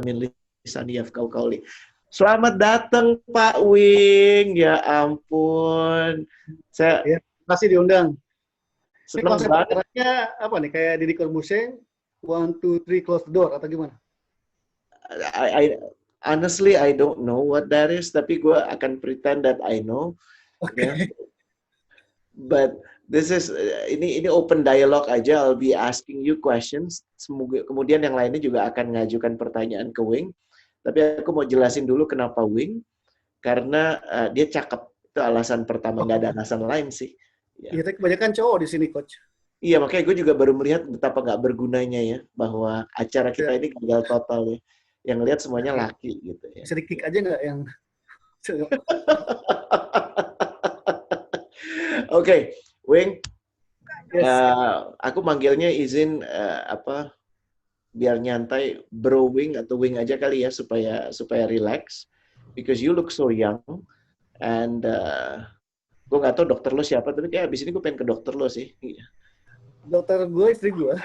min lisan yafqahu qawli. Selamat datang Pak Wing, ya ampun. Saya Ya, masih diundang. Ini senang konsep banget. acaranya apa nih? Kayak Deddy Corbuzier, 1, 2, 3, close the door, atau gimana? I honestly I don't know what that is, tapi gue akan pretend that I know, Oke. ya. But this is ini open dialogue aja. I'll be asking you questions. Semoga kemudian yang lainnya juga akan ngajukan pertanyaan ke Wing. Tapi aku mau jelasin dulu kenapa Wing, karena dia cakep. Itu alasan pertama, nggak ada alasan lain sih. Ya. Iya, tapi kebanyakan cowok di sini, Coach. Iya, makanya gue juga baru melihat betapa nggak bergunanya ya, bahwa acara kita Ya, ini gagal total ya. Yang lihat semuanya ya. laki gitu ya. Bisa di-kick aja nggak yang... Oke, Wing, Yes. aku manggilnya izin biar nyantai Bro Wing atau Wing aja kali ya supaya relax, because you look so young and gue nggak tahu dokter lo siapa, tapi kayak abis ini gue pengen ke dokter lo sih. Dokter gue, istri gue.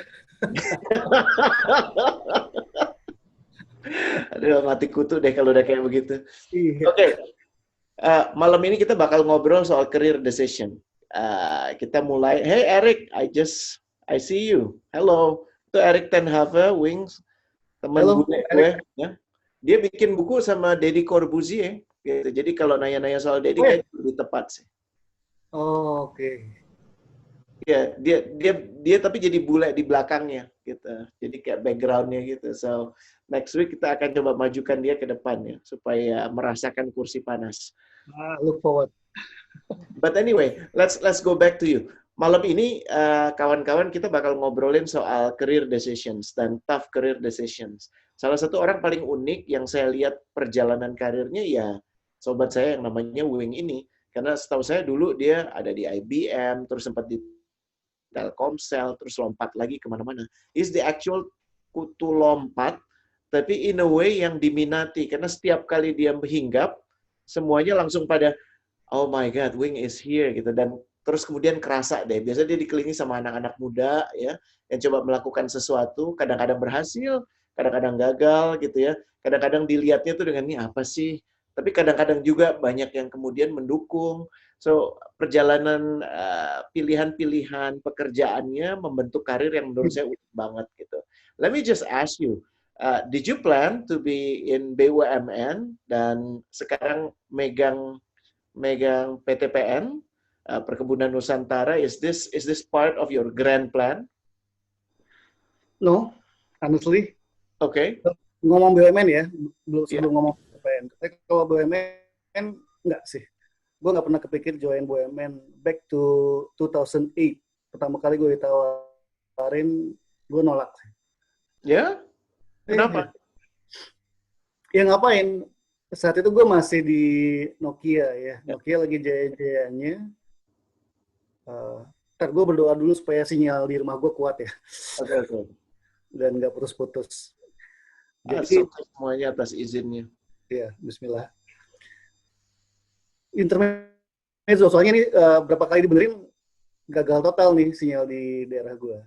Aduh, mati kutu deh kalau udah kayak begitu. Iya. Oke, malam ini kita bakal ngobrol soal career decision. Kita mulai. Hey Eric, I see you. Hello, itu Eric Ten Hove, Wings, teman Halo, bule gue. Eric. Ya. Dia bikin buku sama Deddy Corbuzier. Gitu. Jadi kalau nanya-nanya soal Deddy, Oh, ya? kayaknya lebih tepat sih. Oh, oke. Ya, dia tapi jadi bule di belakangnya gitu. Jadi kayak backgroundnya gitu. So next week kita akan coba majukan dia ke depan ya supaya merasakan kursi panas. Look forward. But anyway, let's go back to you. Malam ini kawan-kawan kita bakal ngobrolin soal career decisions dan tough career decisions. Salah satu orang paling unik yang saya lihat perjalanan karirnya ya sobat saya yang namanya Wing ini. Karena setahu saya dulu dia ada di IBM, terus sempat di Telkomsel, terus lompat lagi kemana-mana. Is the actual kutu lompat, tapi in a way yang diminati. Karena setiap kali dia menghinggap, semuanya langsung pada, oh my God, Wing is here gitu. Dan terus kemudian kerasa deh. Biasanya dia dikelilingi sama anak-anak muda ya, yang coba melakukan sesuatu, kadang-kadang berhasil, kadang-kadang gagal gitu ya. Kadang-kadang dilihatnya tuh dengan ini apa sih? Tapi kadang-kadang juga banyak yang kemudian mendukung. So, perjalanan pilihan-pilihan pekerjaannya membentuk karir yang menurut saya unik banget gitu. Let me just ask you, did you plan to be in BUMN dan sekarang megang PTPN, Perkebunan Nusantara? Is this part of your grand plan? No, honestly. Okay. Ngomong BUMN ya, sebelum Yeah. ngomong PTPN. Tapi kalau BUMN, enggak sih. Gue nggak pernah kepikir join BUMN. Back to 2008. Pertama kali gue ditawarin, gue nolak. Ya? Kenapa? Ya ngapain? Saat itu gue masih di Nokia ya. Nokia lagi jaya-jayanya. Ntar gue berdoa dulu supaya sinyal di rumah gue kuat ya. Oke. Dan nggak putus-putus. Jadi semuanya atas izinnya. Ya, bismillah. Intermezzo, soalnya ini berapa kali dibenerin gagal total nih sinyal di daerah gue.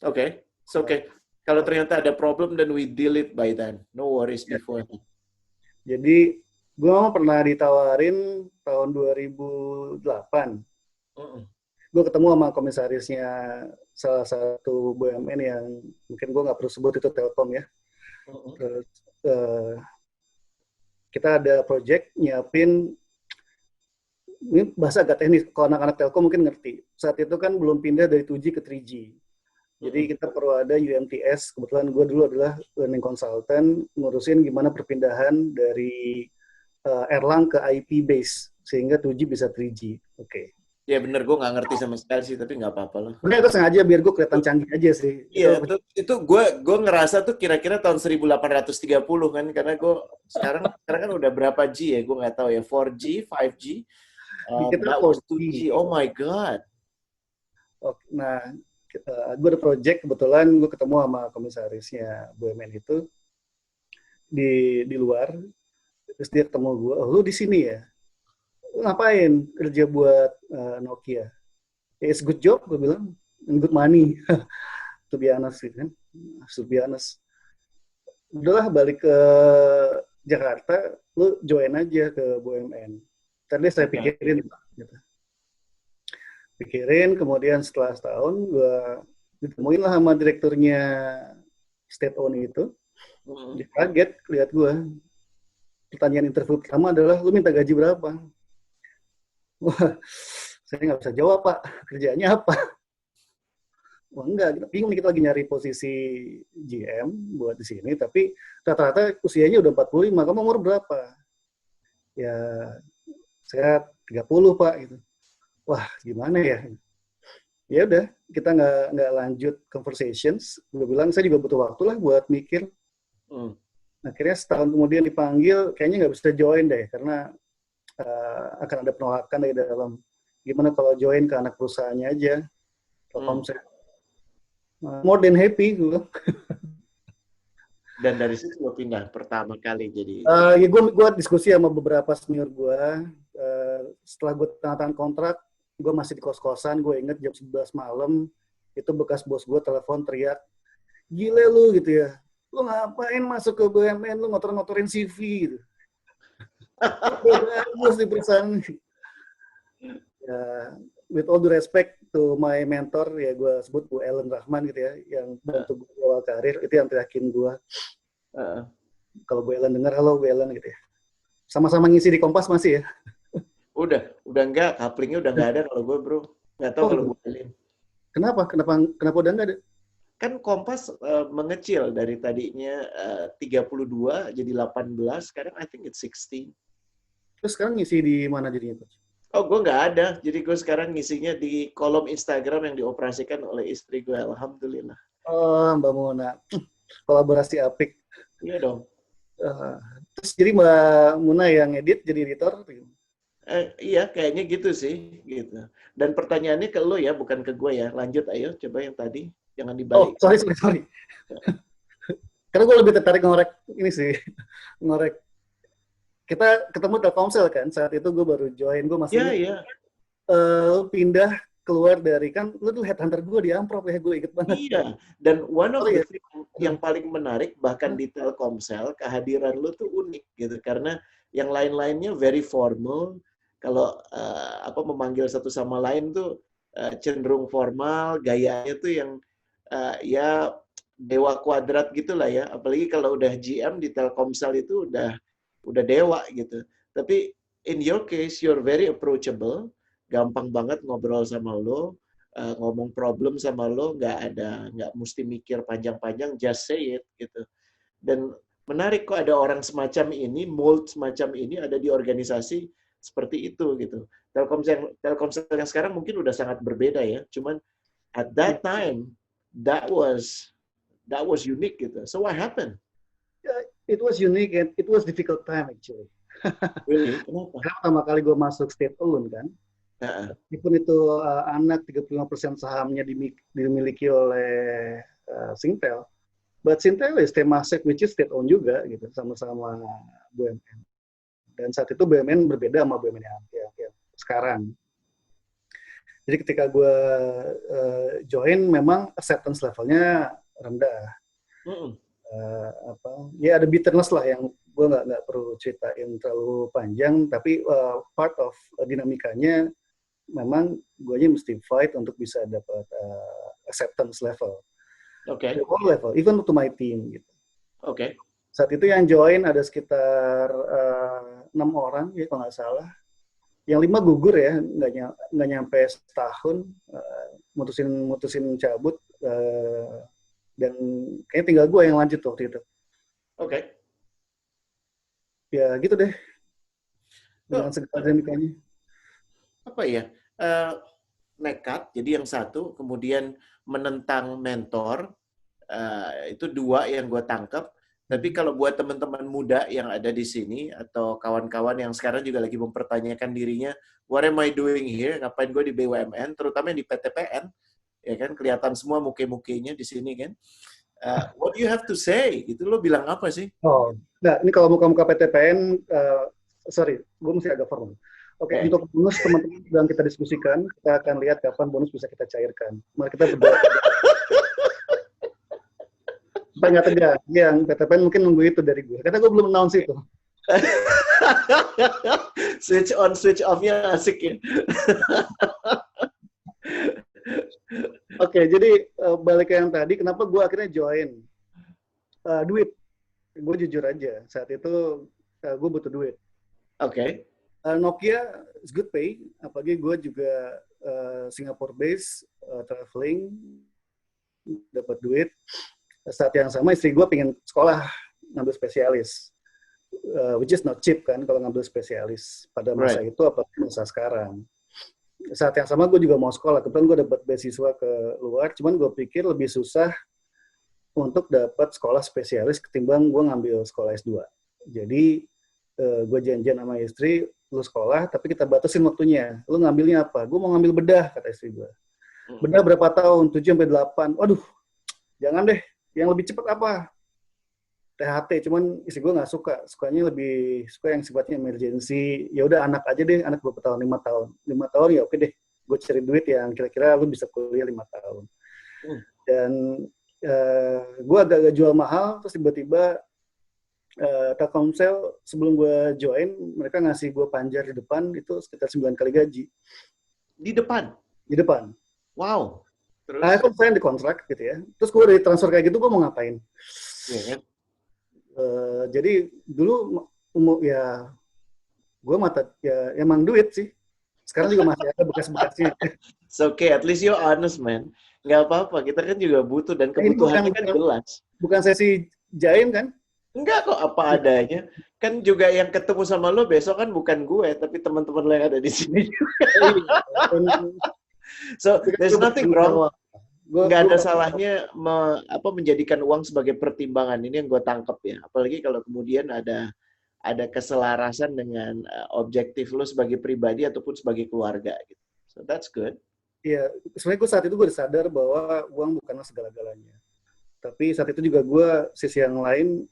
Oke, okay. Kalau ternyata ada problem, then we deal it by then. No worries before. Jadi, gue pernah ditawarin tahun 2008. Gue ketemu sama komisarisnya salah satu BUMN yang mungkin gue nggak perlu sebut, itu Telkom ya. Terus, kita ada project nyiapin, ini bahasa agak teknis, kalau anak-anak Telkom mungkin ngerti. Saat itu kan belum pindah dari 2G ke 3G. Jadi kita perlu ada UMTS, kebetulan gue dulu adalah learning consultant, ngurusin gimana perpindahan dari Erlang ke IP base, sehingga 2G bisa 3G. Oke. Ya bener, gue nggak ngerti sama sekali sih, tapi nggak apa-apa loh. Bener, itu sengaja biar gue kelihatan canggih aja sih. Iya, itu gue ngerasa tuh kira-kira tahun 1830 kan, karena gue sekarang kan udah berapa G ya, gue nggak tahu ya, 4G, 5G, that was 2G, oh my God. Oke, nah, gue ada project, kebetulan gue ketemu sama komisarisnya BUMN itu di luar, terus dia ketemu gue, oh lu di sini ya, lu ngapain kerja buat Nokia? It's good job, gue bilang, and good money, to be honest kan, to be honest. udahlah balik ke Jakarta, lu join aja ke BUMN. Tadi saya Oke. pikirin, gitu. Pikirin, kemudian setelah setahun gue ditemuin lah sama direkturnya state owned itu. Mm. Dia kaget lihat gue. Pertanyaan interview pertama adalah, lu minta gaji berapa? Wah, saya nggak bisa jawab, Pak. Kerjanya apa? Wah, enggak, kita bingung nih, kita lagi nyari posisi GM buat di sini, tapi rata-rata usianya udah 45. Kamu umur berapa? Ya, saya 30, Pak. Gitu. Wah, gimana ya? Ya udah, kita nggak lanjut conversations. Gue bilang, saya juga butuh waktu lah buat mikir. Mm. Akhirnya setahun kemudian dipanggil, kayaknya nggak bisa join deh, karena akan ada penolakan dari dalam. Gimana kalau join ke anak perusahaannya aja, Mm. Telkomsel. More than happy, gue. Dan dari situ lo pindah pertama kali jadi. Ya gue diskusi sama beberapa senior gue. Setelah gue tanda tangan kontrak, gue masih di kos-kosan. Gue inget jam 11 malam, itu bekas bos gue telepon teriak, gile lu gitu ya. Lu ngapain masuk ke BUMN, lu ngotor-ngotorin CV gitu. Bagus di perusahaan. Ya, with all due respect to my mentor, ya gue sebut Bu Ellen Rahman gitu ya, yang bantu gue awal karir, itu yang terakin gue. Uh, Kalau Bu Ellen dengar, halo Bu Ellen gitu ya. Sama-sama ngisi di Kompas masih ya? udah enggak, couplingnya udah nggak ada kalau gue bro. Nggak tahu Oh, kalau gue beli. kenapa? Kenapa udah nggak ada? Kan Kompas mengecil dari tadinya 32 jadi 18, sekarang I think it's 16. Terus sekarang ngisi di mana jadinya, Coach? Oh, gue nggak ada. Jadi gue sekarang ngisinya di kolom Instagram yang dioperasikan oleh istri gue. Alhamdulillah. Oh, Mbak Mona. Kolaborasi apik. Iya dong. Uh, terus jadi Mbak Muna yang edit jadi editor? Iya, kayaknya gitu sih. Gitu. Dan pertanyaannya ke lo ya, bukan ke gue ya. Lanjut, ayo. Coba yang tadi. Jangan Oh, dibalik. sorry. Karena gue lebih tertarik ngorek ini sih. Ngorek. Kita ketemu Telkomsel kan, saat itu gue baru join. Gue masih Iya, ingat iya. pindah keluar dari, kan lu tuh headhunter gue di Amprop ya, gue inget banget. Iya. Dan one of Oh the iya. thing yang paling menarik, bahkan di Telkomsel, kehadiran lo tuh unik gitu. Karena yang lain-lainnya very formal. Kalau memanggil satu sama lain tuh cenderung formal, gayanya tuh yang ya dewa kuadrat gitulah ya. Apalagi kalau udah GM di Telkomsel itu udah dewa gitu. Tapi in your case you're very approachable, gampang banget ngobrol sama lo, ngomong problem sama lo, nggak mesti mikir panjang-panjang, just say it gitu. Dan menarik kok ada orang semacam ini, mold semacam ini ada di organisasi seperti itu gitu. Telkomsel yang sekarang mungkin udah sangat berbeda ya. Cuman at that time that was unique gitu. So what happened? It was unique and it was difficult time actually. Really? Kenapa? Karena pertama kali gue masuk state owned kan, meskipun itu anak 35% sahamnya dimiliki oleh Singtel, but Singtel is Temasek which is state owned juga gitu, sama-sama BUMN. Dan saat itu BUMN berbeda sama BUMN yang sekarang. Jadi ketika gue join, memang acceptance levelnya rendah. Ya ada bitterness lah yang gue nggak perlu ceritain terlalu panjang, tapi part of dinamikanya memang gue mesti fight untuk bisa dapat acceptance level. Oke. All level, even to my team gitu. Oke. Saat itu yang join ada sekitar 6 orang ya kalau nggak salah. Yang 5 gugur ya, nggak nyampe setahun, mutusin cabut, dan kayaknya tinggal gue yang lanjut waktu itu. Oke. Ya gitu deh, dengan segala dinamikanya. Apa ya? Nekat, jadi yang satu, kemudian menentang mentor, itu 2 yang gue tangkap. Tapi kalau buat teman-teman muda yang ada di sini atau kawan-kawan yang sekarang juga lagi mempertanyakan dirinya, what am I doing here? Ngapain gue di BUMN? Terutama di PTPN, ya kan kelihatan semua muke-mukenya di sini kan. What do you have to say? Itu lo bilang apa sih? Oh, nah ini kalau muka-muka PTPN, sorry, gue mesti agak formal. Oke, untuk bonus teman-teman sedang kita diskusikan, kita akan lihat kapan bonus bisa kita cairkan. Mari kita berdoa. Paling nggak tegas. Yang PTPN mungkin nunggu itu dari gue. Karena gue belum announce itu. Switch on, switch off-nya asik ya. Oke, jadi balik ke yang tadi, kenapa gue akhirnya join? Duit. Gue jujur aja, saat itu gue butuh duit. Oke. Nokia is good pay, apalagi gue juga Singapore base, traveling, dapat duit. Saat yang sama istri gue pengen sekolah, ngambil spesialis. Which is not cheap kan kalau ngambil spesialis pada masa itu, apalagi masa sekarang. Saat yang sama gue juga mau sekolah, kebetulan gue dapat beasiswa ke luar, cuman gue pikir lebih susah untuk dapat sekolah spesialis ketimbang gue ngambil sekolah S2. Jadi gue janjian sama istri, lu sekolah tapi kita batasin waktunya. Lu ngambilnya apa? Gue mau ngambil bedah, kata istri gue. Bedah berapa tahun? 7-8. Waduh, jangan deh. Yang lebih cepat apa? THT, cuman istri gue nggak suka. Sukanya lebih suka yang sifatnya emergency. Ya udah anak aja deh, anak berapa tahun? 5 tahun. 5 tahun ya oke deh. Gue cari duit yang kira-kira lu bisa kuliah 5 tahun. Dan gue agak jual mahal, terus tiba-tiba Telkomsel sebelum gue join, mereka ngasih gue panjar di depan, itu sekitar 9 kali gaji. Di depan? Di depan. Wow. Terus? Nah, aku sign di kontrak gitu ya. Terus gue dari transfer kayak gitu, gue mau ngapain? Yeah. Jadi dulu ya gue mata ya emang duit sih. Sekarang juga masih ada bekas-bekasnya. It's okay, at least you're honest, man. Nggak apa-apa, kita kan juga butuh dan kebutuhannya kan jelas. Bukan sesi jain kan? Enggak kok, apa adanya. Kan juga yang ketemu sama lo besok kan bukan gue, tapi teman-teman lo yang ada di sini juga. So, there's nothing wrong. Nggak ada salahnya menjadikan uang sebagai pertimbangan. Ini yang gue tangkap ya. Apalagi kalau kemudian ada keselarasan dengan objektif lo sebagai pribadi ataupun sebagai keluarga. Gitu. So that's good. Iya, sebenarnya gue saat itu gue sadar bahwa uang bukanlah segala-galanya. Tapi saat itu juga gue sisi yang lain,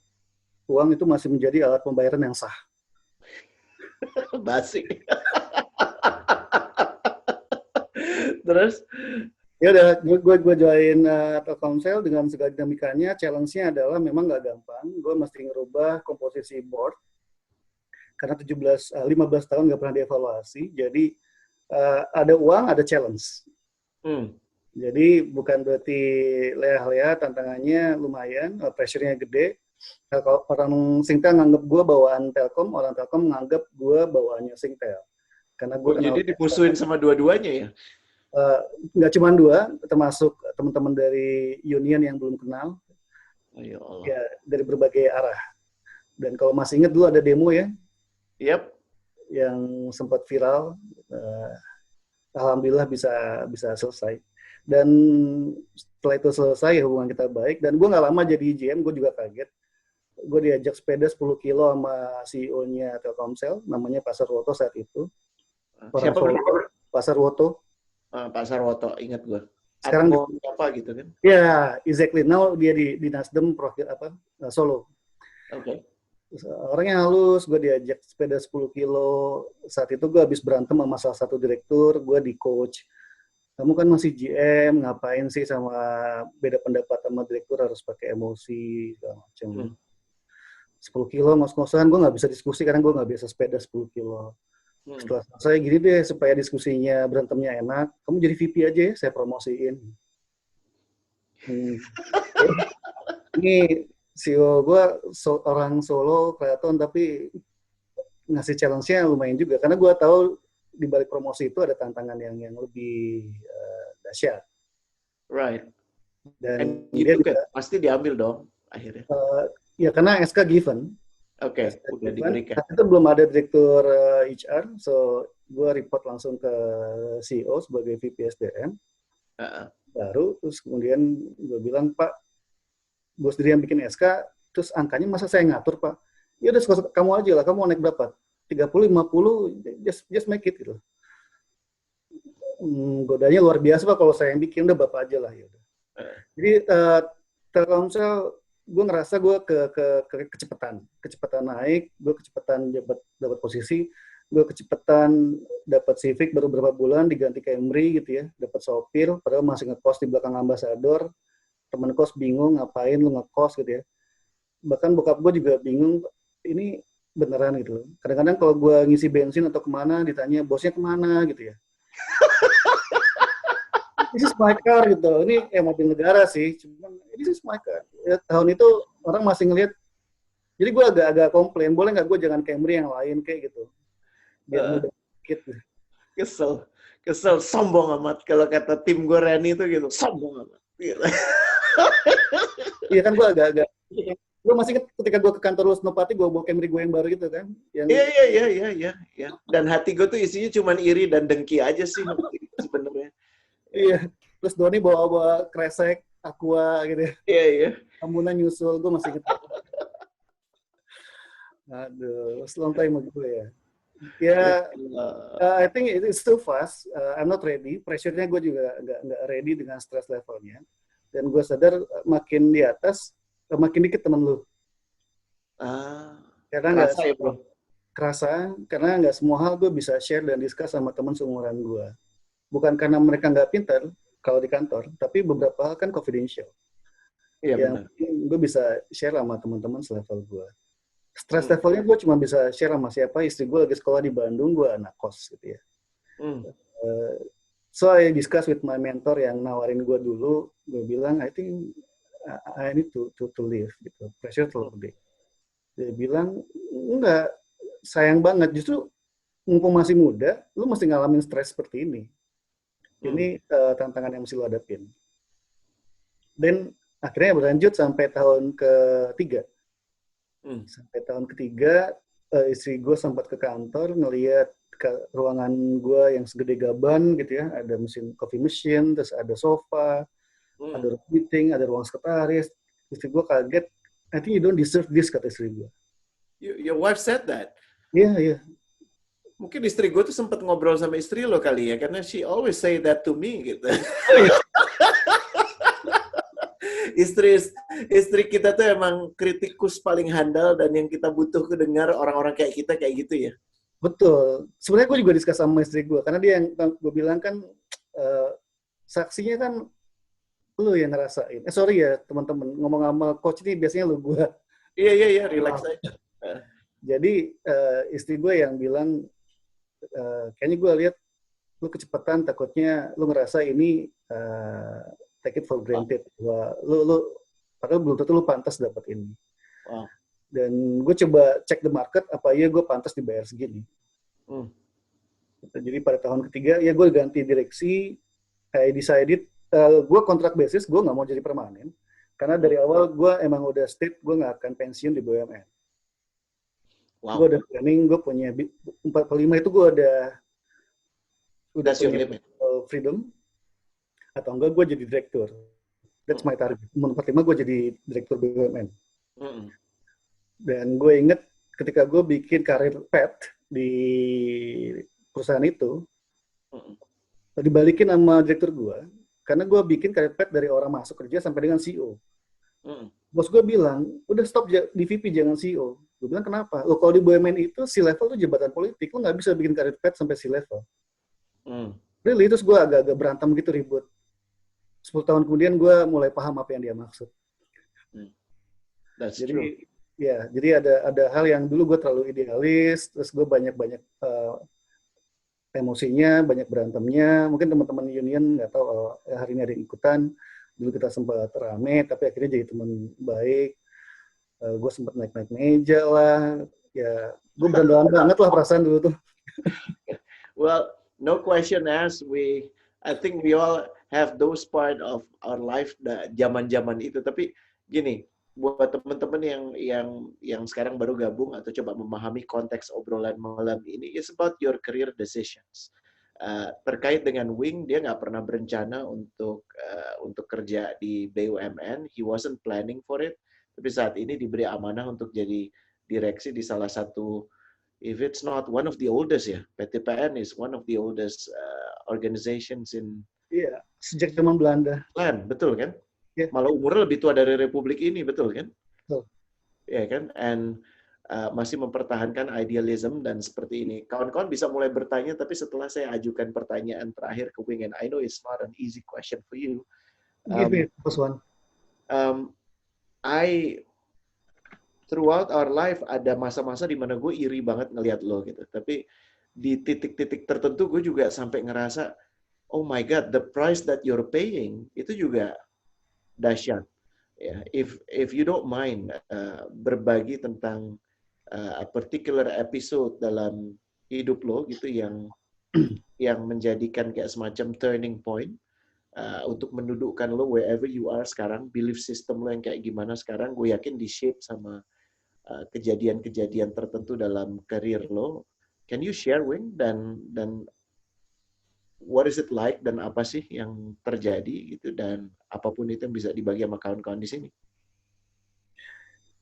uang itu masih menjadi alat pembayaran yang sah. Basi. Terus? Ya udah, gue join Telkomsel dengan segala dinamikanya. Challenge-nya adalah memang nggak gampang. Gue mesti ngerubah komposisi board karena 15 tahun nggak pernah dievaluasi. Jadi ada uang, ada challenge. Jadi bukan berarti leah-leah, tantangannya lumayan, pressure-nya gede. Nah, kalau orang Singtel nganggap gue bawaan Telkom, orang Telkom nganggap gue bawaannya Singtel. Karena gue jadi dipusuhin sama dua-duanya ya? Nggak cuma dua, termasuk teman-teman dari union yang belum kenal. Oh, ya Allah. Ya, dari berbagai arah. Dan kalau masih ingat dulu ada demo ya? Yep. Yang sempat viral. Alhamdulillah bisa selesai. Dan setelah itu selesai, hubungan kita baik. Dan gue nggak lama jadi GM, gue juga kaget. Gue diajak sepeda 10 kilo sama CEO-nya Telkomsel, namanya Pak Sarwoto saat itu. Siapa? Pak Sarwoto. Pak Sarwoto, ingat gue. Sekarang apa gitu kan? Ya, exactly. Now dia di Nasdem Solo. Oke. Orangnya halus, gue diajak sepeda 10 kilo. Saat itu gue habis berantem sama salah satu direktur, gue di coach. Kamu kan masih GM, ngapain sih sama beda pendapat sama direktur harus pakai emosi, segala macam. 10 kilo, ngos-ngosan, gue nggak bisa diskusi karena gue nggak biasa sepeda 10 kilo. Setelah saya gini deh, supaya diskusinya berantemnya enak, kamu jadi VP aja ya, saya promosiin. Ini CEO gue orang Solo, Kreaton, tapi ngasih challenge-nya lumayan juga. Karena gue tahu di balik promosi itu ada tantangan yang lebih dahsyat. Right. Dan dia juga pasti diambil dong, akhirnya. Ya, karena SK given. Oke, udah diberikan. Itu belum ada direktur HR, so gue report langsung ke CEO sebagai VP SDM. Baru, terus kemudian gue bilang, Pak, gue sendiri yang bikin SK, terus angkanya masa saya ngatur, Pak? Ya udah, kamu aja lah, kamu mau naik berapa? 30, 50, just make it, gitu. Godanya luar biasa, Pak, kalau saya yang bikin, udah Bapak aja lah. Ya. Jadi, Telkomsel, gue ngerasa gue kecepatan naik, gue kecepatan dapat posisi, gue kecepatan dapat Civic baru beberapa bulan diganti Camry gitu ya, dapat sopir, padahal masih ngekos di belakang ambasador, temen kos bingung ngapain lu ngekos gitu ya. Bahkan bokap gue juga bingung, ini beneran gitu. Kadang-kadang kalau gue ngisi bensin atau kemana ditanya bosnya kemana gitu ya. This is my car gitu. Ini mobil negara sih. Cuman this is my car. Ya, tahun itu orang masih ngelihat. Jadi gue agak-agak komplain. Boleh nggak gue jangan Camry yang lain kayak gitu. Biar Uh, mudah dikit. kesel, kesel, sombong amat. Kalau kata tim gue Reni itu gitu, sombong amat. Gitu. Iya kan gue agak-agak. Gue masih ingat ketika gue ke kantor Wisnopati, gue bawa Camry gue yang baru gitu kan. Iya, Yang iya, iya, iya, iya. Dan hati gue tuh isinya cuma iri dan dengki aja sih sebenarnya. iya. Terus Doni bawa kresek, aqua gitu ya. Iya, iya. Amunan nyusul. Gue masih ingat. Aduh, long time ago ya. Ya, I think it's too fast. I'm not ready. Pressure-nya gue juga nggak ready dengan stress levelnya. Dan gue sadar makin di atas, makin dikit temen lu. Karena nggak kerasa ya bro. kerasa, karena nggak semua hal gue bisa share dan discuss sama teman seumuran gue. Bukan karena mereka nggak pintar kalau di kantor, tapi beberapa hal kan confidential. Iya Yang benar. gue bisa share sama teman-teman selevel gue. Stress levelnya gue cuma bisa share sama siapa, istri gue lagi sekolah di Bandung, gue anak kos gitu ya. So I discuss with my mentor yang nawarin gue dulu, gue bilang I think I need to leave gitu, pressure terlalu gede. Dia bilang enggak, sayang banget, justru mumpung masih muda, lu mesti ngalamin stres seperti ini. Ini tantangan yang mesti lu hadapin. Dan akhirnya berlanjut sampai tahun ketiga. Sampai tahun ketiga, istri gue sempat ke kantor ngelihat ke ruangan gue yang segede gaban gitu ya, ada mesin coffee machine, terus ada sofa, ada ruang meeting, ada ruang sekretaris. Istri gue kaget, I think you don't deserve this, kata istri gue. Your wife said that? Iya, iya. Mungkin istri gue tuh sempat ngobrol sama istri lo kali ya, karena she always say that to me gitu. Istri kita tuh emang kritikus paling handal dan yang kita butuh kedengar orang-orang kayak kita kayak gitu ya. Betul. Sebenarnya gue juga diskus sama istri gue, karena dia yang gue bilang kan saksinya kan lu yang ngerasain. Sorry ya teman-teman, ngomong sama coach ini biasanya lu gue. Iya, relax aja. Jadi istri gue yang bilang, kayaknya gue lihat lu kecepatan, takutnya lu ngerasa ini take it for granted. Lu padahal belum tentu lu pantas dapat ini. Wow. Dan gue coba cek the market, apa iya gue pantas dibayar segini. Jadi pada tahun ketiga, ya gue ganti direksi, I decided, gue kontrak basis, gue nggak mau jadi permanen. Karena dari awal gue emang udah state, gue nggak akan pensiun di BUMN. Wow. Gue udah planning, gue punya 45 itu gue udah punya freedom, atau enggak gue jadi direktur. That's my target. Umur 45 gue jadi direktur BUMN. Dan gue inget ketika gue bikin karir pet di perusahaan itu, dibalikin sama direktur gue, karena gue bikin karir pet dari orang masuk kerja sampai dengan CEO. Bos gue bilang, udah stop di VP, jangan CEO. Gue bilang, kenapa? Lo kalau di BUMN itu C-level tuh jabatan politik, lo nggak bisa bikin karir pet sampai C-level. Really, terus gue agak-agak berantem gitu, ribut. 10 tahun kemudian gue mulai paham apa yang dia maksud. That's jadi true. Ya, jadi ada hal yang dulu gue terlalu idealis, terus gue banyak emosinya, banyak berantemnya. Mungkin teman-teman union nggak tahu hari ini ada yang ikutan. Dulu kita sempat rame, tapi akhirnya jadi teman baik. Gue sempat naik-naik meja lah. Ya, gue berandalan banget lah perasaan dulu tuh. Well, no question asked. I think we all have those part of our life zaman-zaman itu. Tapi gini, buat teman-teman yang sekarang baru gabung atau coba memahami konteks obrolan malam ini, it's about your career decisions. Terkait dengan Wing, dia nggak pernah berencana untuk kerja di BUMN. He wasn't planning for it. Tapi saat ini diberi amanah untuk jadi direksi di salah satu, if it's not one of the oldest ya, PTPN is one of the oldest organizations in. Iya, sejak zaman Belanda. Betul kan? Yeah. Malah umurnya lebih tua dari Republik ini, betul kan? Betul. Ya kan? And masih mempertahankan idealism dan seperti ini. Kawan-kawan bisa mulai bertanya, tapi setelah saya ajukan pertanyaan terakhir ke Wing, and I know it's not an easy question for you. Give me the first one. um, I throughout our life ada masa-masa di mana gue iri banget ngelihat lo gitu. Tapi di titik-titik tertentu gue juga sampai ngerasa, oh my God, the price that you're paying itu juga dahsyat. Ya, if you don't mind berbagi tentang a particular episode dalam hidup lo gitu yang menjadikan kayak semacam turning point untuk mendudukkan lo wherever you are sekarang, belief system lo yang kayak gimana sekarang, gue yakin di shape sama kejadian-kejadian tertentu dalam karir lo. Can you share, Wing? Dan what is it like dan apa sih yang terjadi gitu, dan apapun itu yang bisa dibagi sama kawan-kawan di sini.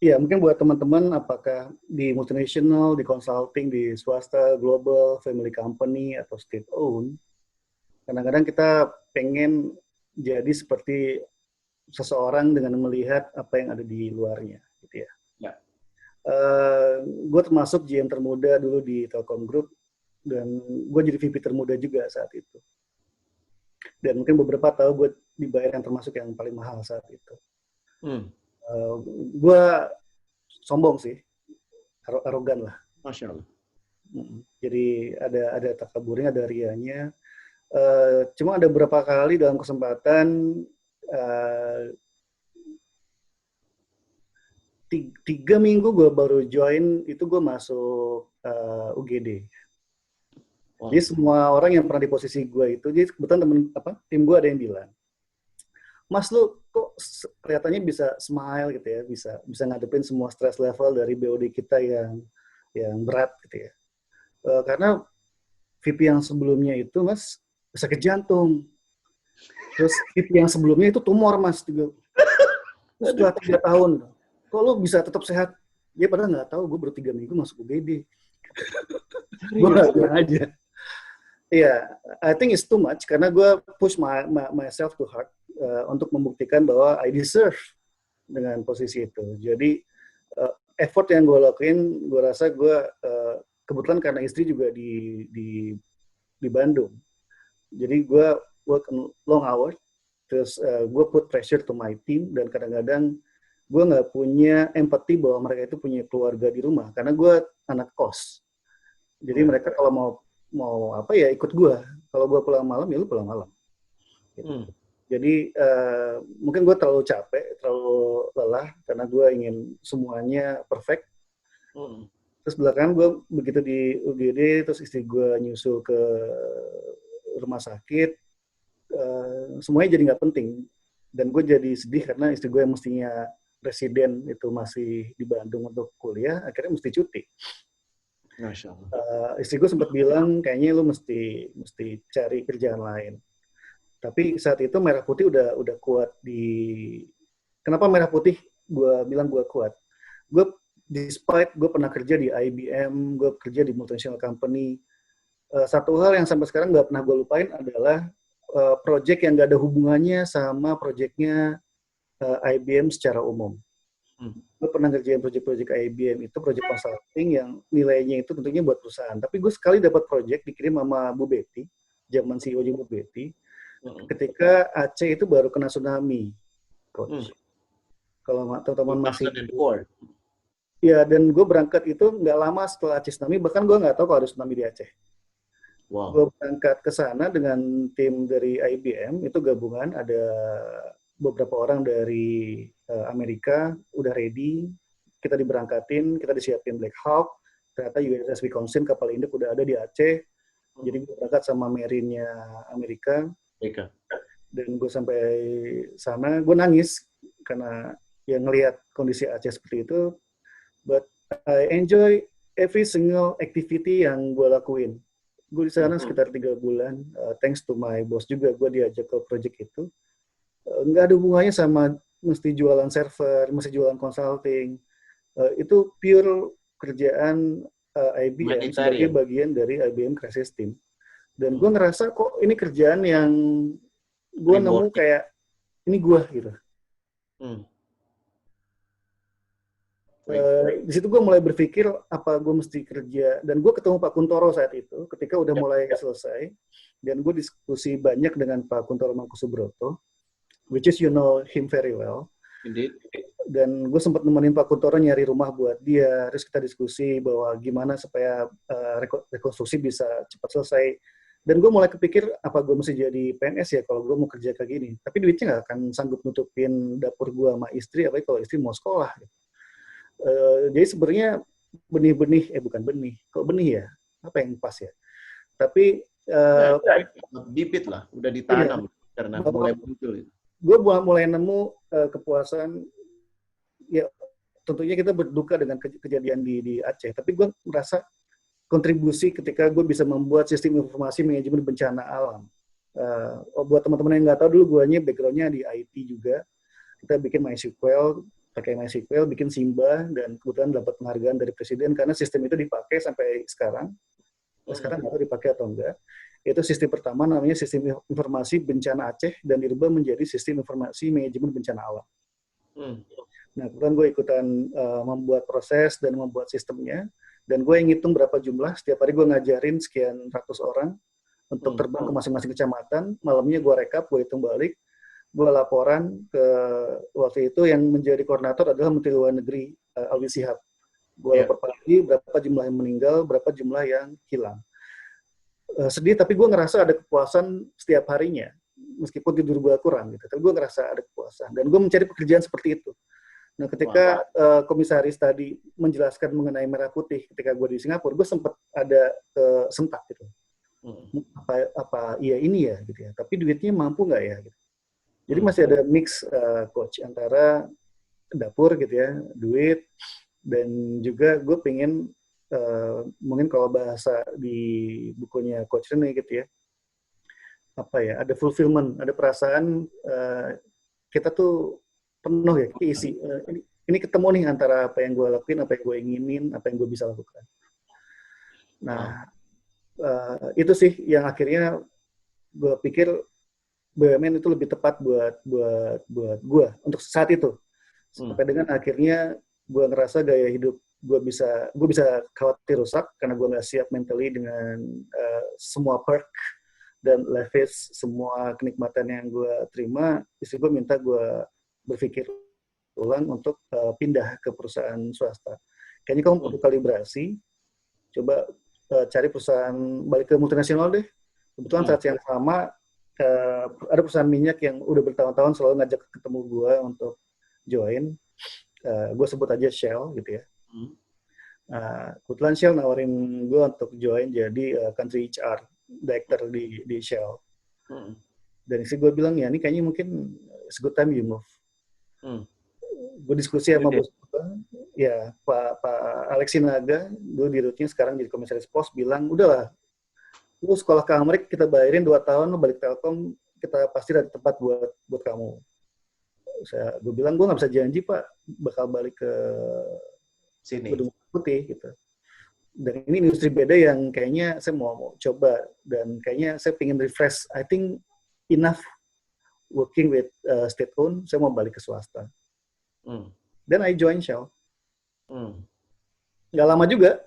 Ya, mungkin buat teman-teman, apakah di multinational, di consulting, di swasta, global, family company, atau state owned, kadang-kadang kita pengen jadi seperti seseorang dengan melihat apa yang ada di luarnya, gitu ya. Ya. Gue termasuk GM termuda dulu di Telkom Group, dan gue jadi VP termuda juga saat itu. Dan mungkin beberapa tahu gue dibayar yang termasuk yang paling mahal saat itu. Gue sombong sih, arogan lah. Masya Allah. Jadi ada takaburnya, ada rianya. Cuma ada beberapa kali dalam kesempatan 3 minggu gue baru join, itu gue masuk UGD. Wow. Jadi semua orang yang pernah di posisi gue itu, jadi kebetulan tim gue ada yang bilang, Mas lu kok kelihatannya bisa smile gitu ya, bisa ngadepin semua stress level dari BOD kita yang berat gitu ya. Karena VP yang sebelumnya itu Mas sakit jantung. Terus VP yang sebelumnya itu tumor Mas juga. Setelah 3 tahun. Kok lu bisa tetap sehat? Dia padahal nggak tahu gue baru 3 minggu masuk UGD. Gue nggak bilang aja. Iya, I think it's too much karena gue push myself too hard untuk membuktikan bahwa I deserve dengan posisi itu. Jadi effort yang gue lakuin, gue rasa gue kebetulan karena istri juga di Bandung. Jadi gue work long hours, terus gue put pressure to my team, dan kadang-kadang gue nggak punya empati bahwa mereka itu punya keluarga di rumah karena gue anak kos. Jadi mereka kalau mau apa ya ikut gue. Kalau gue pulang malam ya lu pulang malam. Gitu. Jadi mungkin gue terlalu capek, terlalu lelah karena gue ingin semuanya perfect. Terus belakangan gue begitu di UGD, terus istri gue nyusul ke rumah sakit, semuanya jadi nggak penting. Dan gue jadi sedih karena istri gue yang mestinya residen itu masih di Bandung untuk kuliah, akhirnya mesti cuti. Masya Allah. Istri gue sempat bilang kayaknya lu mesti cari kerjaan lain. Tapi saat itu Merah Putih udah kuat di. Kenapa Merah Putih? Gue bilang gue kuat. Despite gue pernah kerja di IBM, gue kerja di multinational company. Satu hal yang sampai sekarang nggak pernah gue lupain adalah project yang nggak ada hubungannya sama projectnya IBM secara umum. Gue pernah ngerjain proyek-proyek IBM itu proyek consulting yang nilainya itu tentunya buat perusahaan. Tapi gue sekali dapat proyek dikirim sama Bu Betty, zaman CEO Bu Betty, ketika Aceh itu baru kena tsunami, Coach. Kalau teman-teman masih. Ya, dan gue berangkat itu nggak lama setelah Aceh tsunami, bahkan gue nggak tahu kalau ada tsunami di Aceh. Wow. Gue berangkat ke sana dengan tim dari IBM, itu gabungan, ada beberapa orang dari Amerika udah ready, kita diberangkatin, kita disiapin Black Hawk, ternyata USS Wisconsin kapal induk udah ada di Aceh, jadi gue berangkat sama Marine-nya Amerika, dan gue sampai sana, gue nangis karena ya ngelihat kondisi Aceh seperti itu, but I enjoy every single activity yang gue lakuin. Gue di sana sekitar 3 bulan, thanks to my boss juga, gue diajak ke project itu. Nggak ada hubungannya sama mesti jualan server, mesti jualan consulting. Itu pure kerjaan IBM sebagai bagian dari IBM Crisis Team. Dan gue ngerasa kok ini kerjaan yang gue nemu kayak ini gue gitu. Di situ gue mulai berpikir apa gue mesti kerja, dan gue ketemu Pak Kuntoro saat itu ketika udah mulai selesai, dan gue diskusi banyak dengan Pak Kuntoro Mangkusubroto, which is you know him very well. Indeed. Dan gue sempat nemenin Pak Kuntoro nyari rumah buat dia, terus kita diskusi bahwa gimana supaya rekonstruksi bisa cepat selesai. Dan gue mulai kepikir, apa gue mesti jadi PNS ya kalau gue mau kerja kayak gini. Tapi duitnya nggak akan sanggup nutupin dapur gue sama istri, apalagi kalau istri mau sekolah. Jadi sebenarnya benih-benih, bukan benih, kok benih ya? Apa yang pas ya? Tapi Ya, bibit lah, udah iya, ditanam karena mulai muncul itu. gue mulai nemu kepuasan. Ya, tentunya kita berduka dengan kejadian di Aceh. Tapi gue merasa kontribusi ketika gue bisa membuat sistem informasi manajemen bencana alam. Buat teman-teman yang nggak tahu, dulu gue background-nya di IT juga. Kita bikin MySQL, pakai MySQL, bikin Simba, dan kebetulan dapat penghargaan dari Presiden karena sistem itu dipakai sampai sekarang. Sekarang nggak tahu dipakai atau enggak. Itu sistem pertama, namanya sistem informasi bencana Aceh, dan dirubah menjadi sistem informasi manajemen bencana alam. Nah, kemudian gue ikutan membuat proses dan membuat sistemnya, dan gue yang ngitung berapa jumlah. Setiap hari gue ngajarin sekian ratus orang untuk terbang ke masing-masing kecamatan. Malamnya gue rekap, gue hitung balik, gue laporan ke waktu itu yang menjadi koordinator adalah Menteri Luar Negeri Alwi Shihab. Gue lapor pagi berapa jumlah yang meninggal, berapa jumlah yang hilang. Sedih, tapi gue ngerasa ada kepuasan setiap harinya, meskipun tidur gue kurang gitu. Tapi gue ngerasa ada kepuasan, dan gue mencari pekerjaan seperti itu. Nah, ketika komisaris tadi menjelaskan mengenai merah putih, ketika gue di Singapura, gue sempat ada sentak gitu. Apa iya ini ya gitu ya. Tapi duitnya mampu nggak ya? Gitu. Jadi masih ada mix coach antara dapur gitu ya, duit, dan juga gue pengen mungkin kalau bahasa di bukunya Coach Rene gitu ya, apa ya, ada fulfillment, ada perasaan kita tuh penuh ya, keisi. Ini ketemu nih antara apa yang gue lakuin, apa yang gue inginin, apa yang gue bisa lakukan. Nah, itu sih yang akhirnya gue pikir BUMN itu lebih tepat buat gue untuk saat itu. Sampai dengan akhirnya gue ngerasa gaya hidup gue bisa khawatir rusak karena gue nggak siap mentally dengan semua perk dan leverage, semua kenikmatan yang gue terima. Istri gue minta gue berpikir ulang untuk pindah ke perusahaan swasta. Kayaknya kamu perlu kalibrasi, coba cari perusahaan, balik ke multinasional deh. Kebetulan saat yang sama ada perusahaan minyak yang udah bertahun-tahun selalu ngajak ketemu gue untuk join. Gue sebut aja Shell gitu ya. Kebetulan Shell nawarin gue untuk join jadi country HR director di Shell. Dan istri gue bilang, ya ini kayaknya mungkin it's good time you move. Gue diskusi sama bos gue, ya Pak Alexi Naga, dulu di Rutnya, sekarang jadi komisaris pos, bilang, udahlah, lu sekolah ke Amerika kita bayarin 2 tahun, lu balik Telkom, kita pasti ada tempat buat kamu. Gue bilang, gue nggak bisa janji Pak, bakal balik ke sini Gedung Putih gitu. Dan ini industri beda yang kayaknya saya mau coba, dan kayaknya saya pengen refresh. I think enough working with state owned, saya mau balik ke swasta. Dan I join Shell. Nggak lama juga.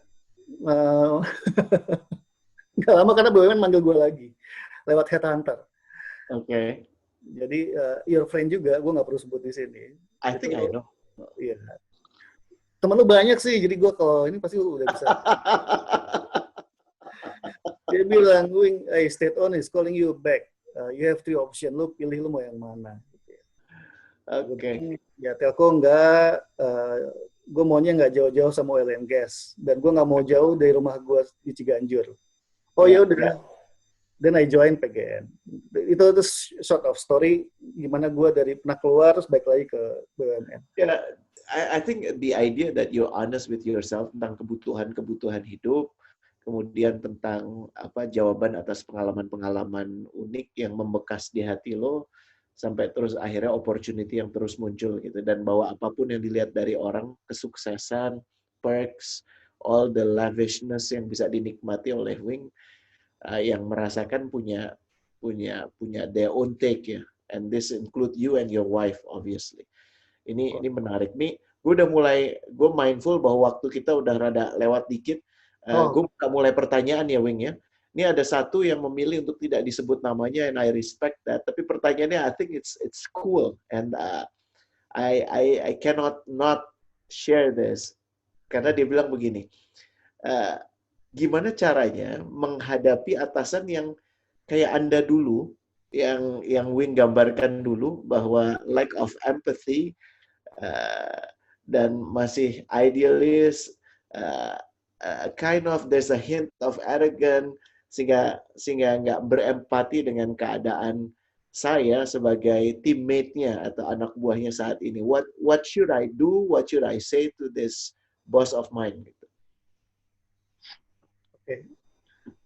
Nggak lama karena BUMN manggil gue lagi lewat headhunter. Oke. Jadi your friend juga, gue nggak perlu sebut di sini. I think I know. Iya. Temen lu banyak sih, jadi gue kalau ini pasti udah bisa. Dia bilang, hey, state owned is calling you back. You have 3 options, lu pilih lu mau yang mana. Oke. Ya Telco enggak, gue maunya nggak jauh-jauh sama oil and gas, dan gue nggak mau jauh dari rumah gue di Ciganjur. Oh ya udah, then I join PGN. Itu short of story gimana gue dari pernah keluar terus balik lagi ke BUMN. Yeah, I think the idea that you're honest with yourself tentang kebutuhan hidup, kemudian tentang jawaban atas pengalaman-pengalaman unik yang membekas di hati lo, sampai terus akhirnya opportunity yang terus muncul gitu, dan bahwa apapun yang dilihat dari orang, kesuksesan, perks, all the lavishness yang bisa dinikmati oleh Wing, yang merasakan punya their own take ya, and this include you and your wife obviously. Ini menarik nih. Gue mindful bahwa waktu kita udah rada lewat dikit. Gue mulai pertanyaan ya Wing ya. Ini ada satu yang memilih untuk tidak disebut namanya, and I respect that. Tapi pertanyaannya, I think it's cool, and I cannot not share this karena dia bilang begini, "Eh, gimana caranya menghadapi atasan yang kayak Anda dulu, yang Wing gambarkan dulu bahwa lack of empathy uh, dan masih idealis, uh, kind of there's a hint of arrogant sehingga nggak berempati dengan keadaan saya sebagai teammate-nya atau anak buahnya saat ini. What should I do? What should I say to this boss of mine? Gitu. Oke.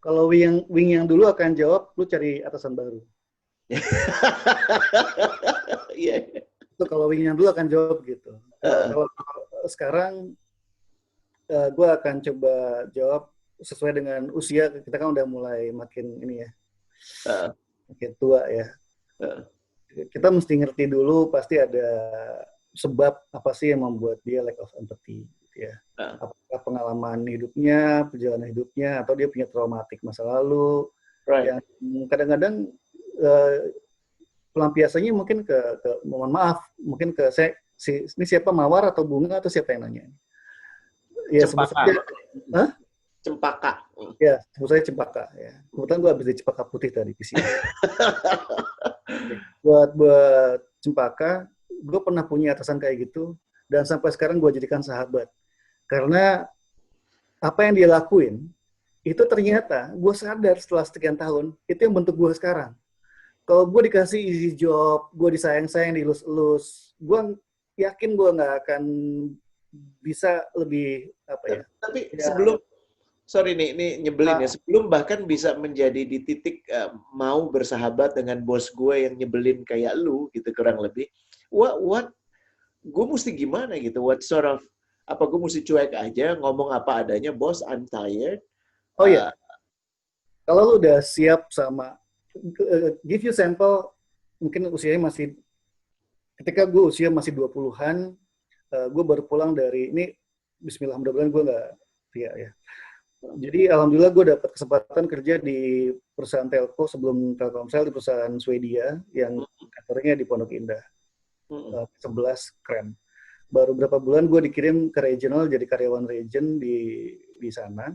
Kalau wing yang dulu akan jawab, lu cari atasan baru. Iya. Itu kalau wing yang dulu akan jawab gitu. Kalau sekarang gue akan coba jawab sesuai dengan usia. Kita kan udah mulai makin ini ya, makin tua ya. Kita mesti ngerti dulu pasti ada sebab apa sih yang membuat dia lack of empathy gitu ya. Apakah pengalaman hidupnya, perjalanan hidupnya, atau dia punya traumatik masa lalu, yang kadang-kadang pelampiasannya mungkin ke mohon maaf, mungkin ke saya, ini siapa, Mawar atau Bunga atau siapa yang nanya? Ya sebut saja, Cempaka. Ya sebut saja Cempaka. Ya. Kebetulan gue habis dari Cempaka Putih tadi di sini. buat Cempaka, gue pernah punya atasan kayak gitu, dan sampai sekarang gue jadikan sahabat. Karena apa yang dia lakuin, itu ternyata gue sadar setelah sekian tahun, itu yang bentuk gue sekarang. Kalau gue dikasih easy job, gue disayang-sayang, dielus-elus, gue yakin gue nggak akan bisa lebih apa ya. Tapi sebelum, sorry nih, ini nyebelin ya, sebelum bahkan bisa menjadi di titik mau bersahabat dengan bos gue yang nyebelin kayak lu gitu kurang lebih, what gue mesti gimana gitu, what sort of, apa gue mesti cuek aja ngomong apa adanya, bos I'm tired. Oh iya, kalau lu udah siap sama give you sample, mungkin usianya masih, ketika gue usia masih 20-an, gue baru pulang dari, ini bismillah mudah-mudahan gue nggak ria ya. Jadi alhamdulillah gue dapat kesempatan kerja di perusahaan telco sebelum Telkomsel, di perusahaan Swedia yang kantornya di Pondok Indah. 11 keren. Baru berapa bulan gue dikirim ke regional jadi karyawan region di sana.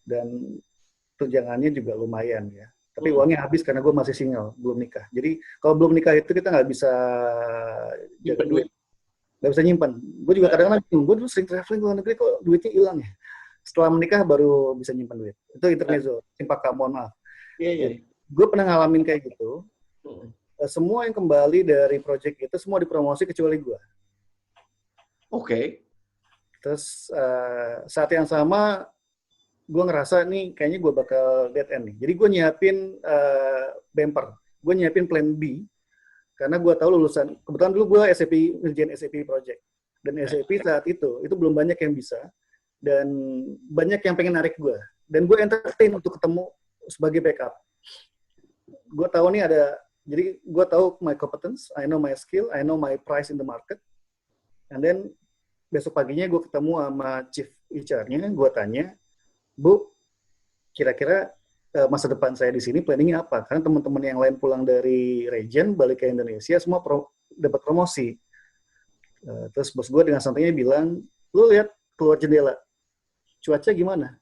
Dan tunjangannya juga lumayan ya. Tapi uangnya habis karena gue masih single, belum nikah. Jadi kalau belum nikah itu kita nggak bisa jaga duit, nggak bisa nyimpan. Gue juga kadang-kadang gue dulu sering traveling ke luar negeri kok duitnya hilang ya. Setelah menikah baru bisa nyimpan duit. Itu intermezzo, Cempaka, mohon maaf. Gue pernah ngalamin kayak gitu. Semua yang kembali dari project itu semua dipromosi kecuali gue. Oke. Terus saat yang sama gue ngerasa nih kayaknya gue bakal dead end nih. Jadi gue nyiapin bumper, gue nyiapin plan B karena gue tahu lulusan, kebetulan dulu gue SAP, ngerjain SAP project, dan SAP saat itu belum banyak yang bisa dan banyak yang pengen narik gue, dan gue entertain untuk ketemu sebagai backup. Gue tahu nih ada, jadi gue tahu my competence, I know my skill, I know my price in the market, and then besok paginya gue ketemu sama chief HR-nya, gue tanya, Bu, kira-kira masa depan saya di sini planningnya apa? Karena teman-teman yang lain pulang dari region, balik ke Indonesia, semua dapat promosi. Terus bos gue dengan santainya bilang, lu lihat keluar jendela, cuaca gimana?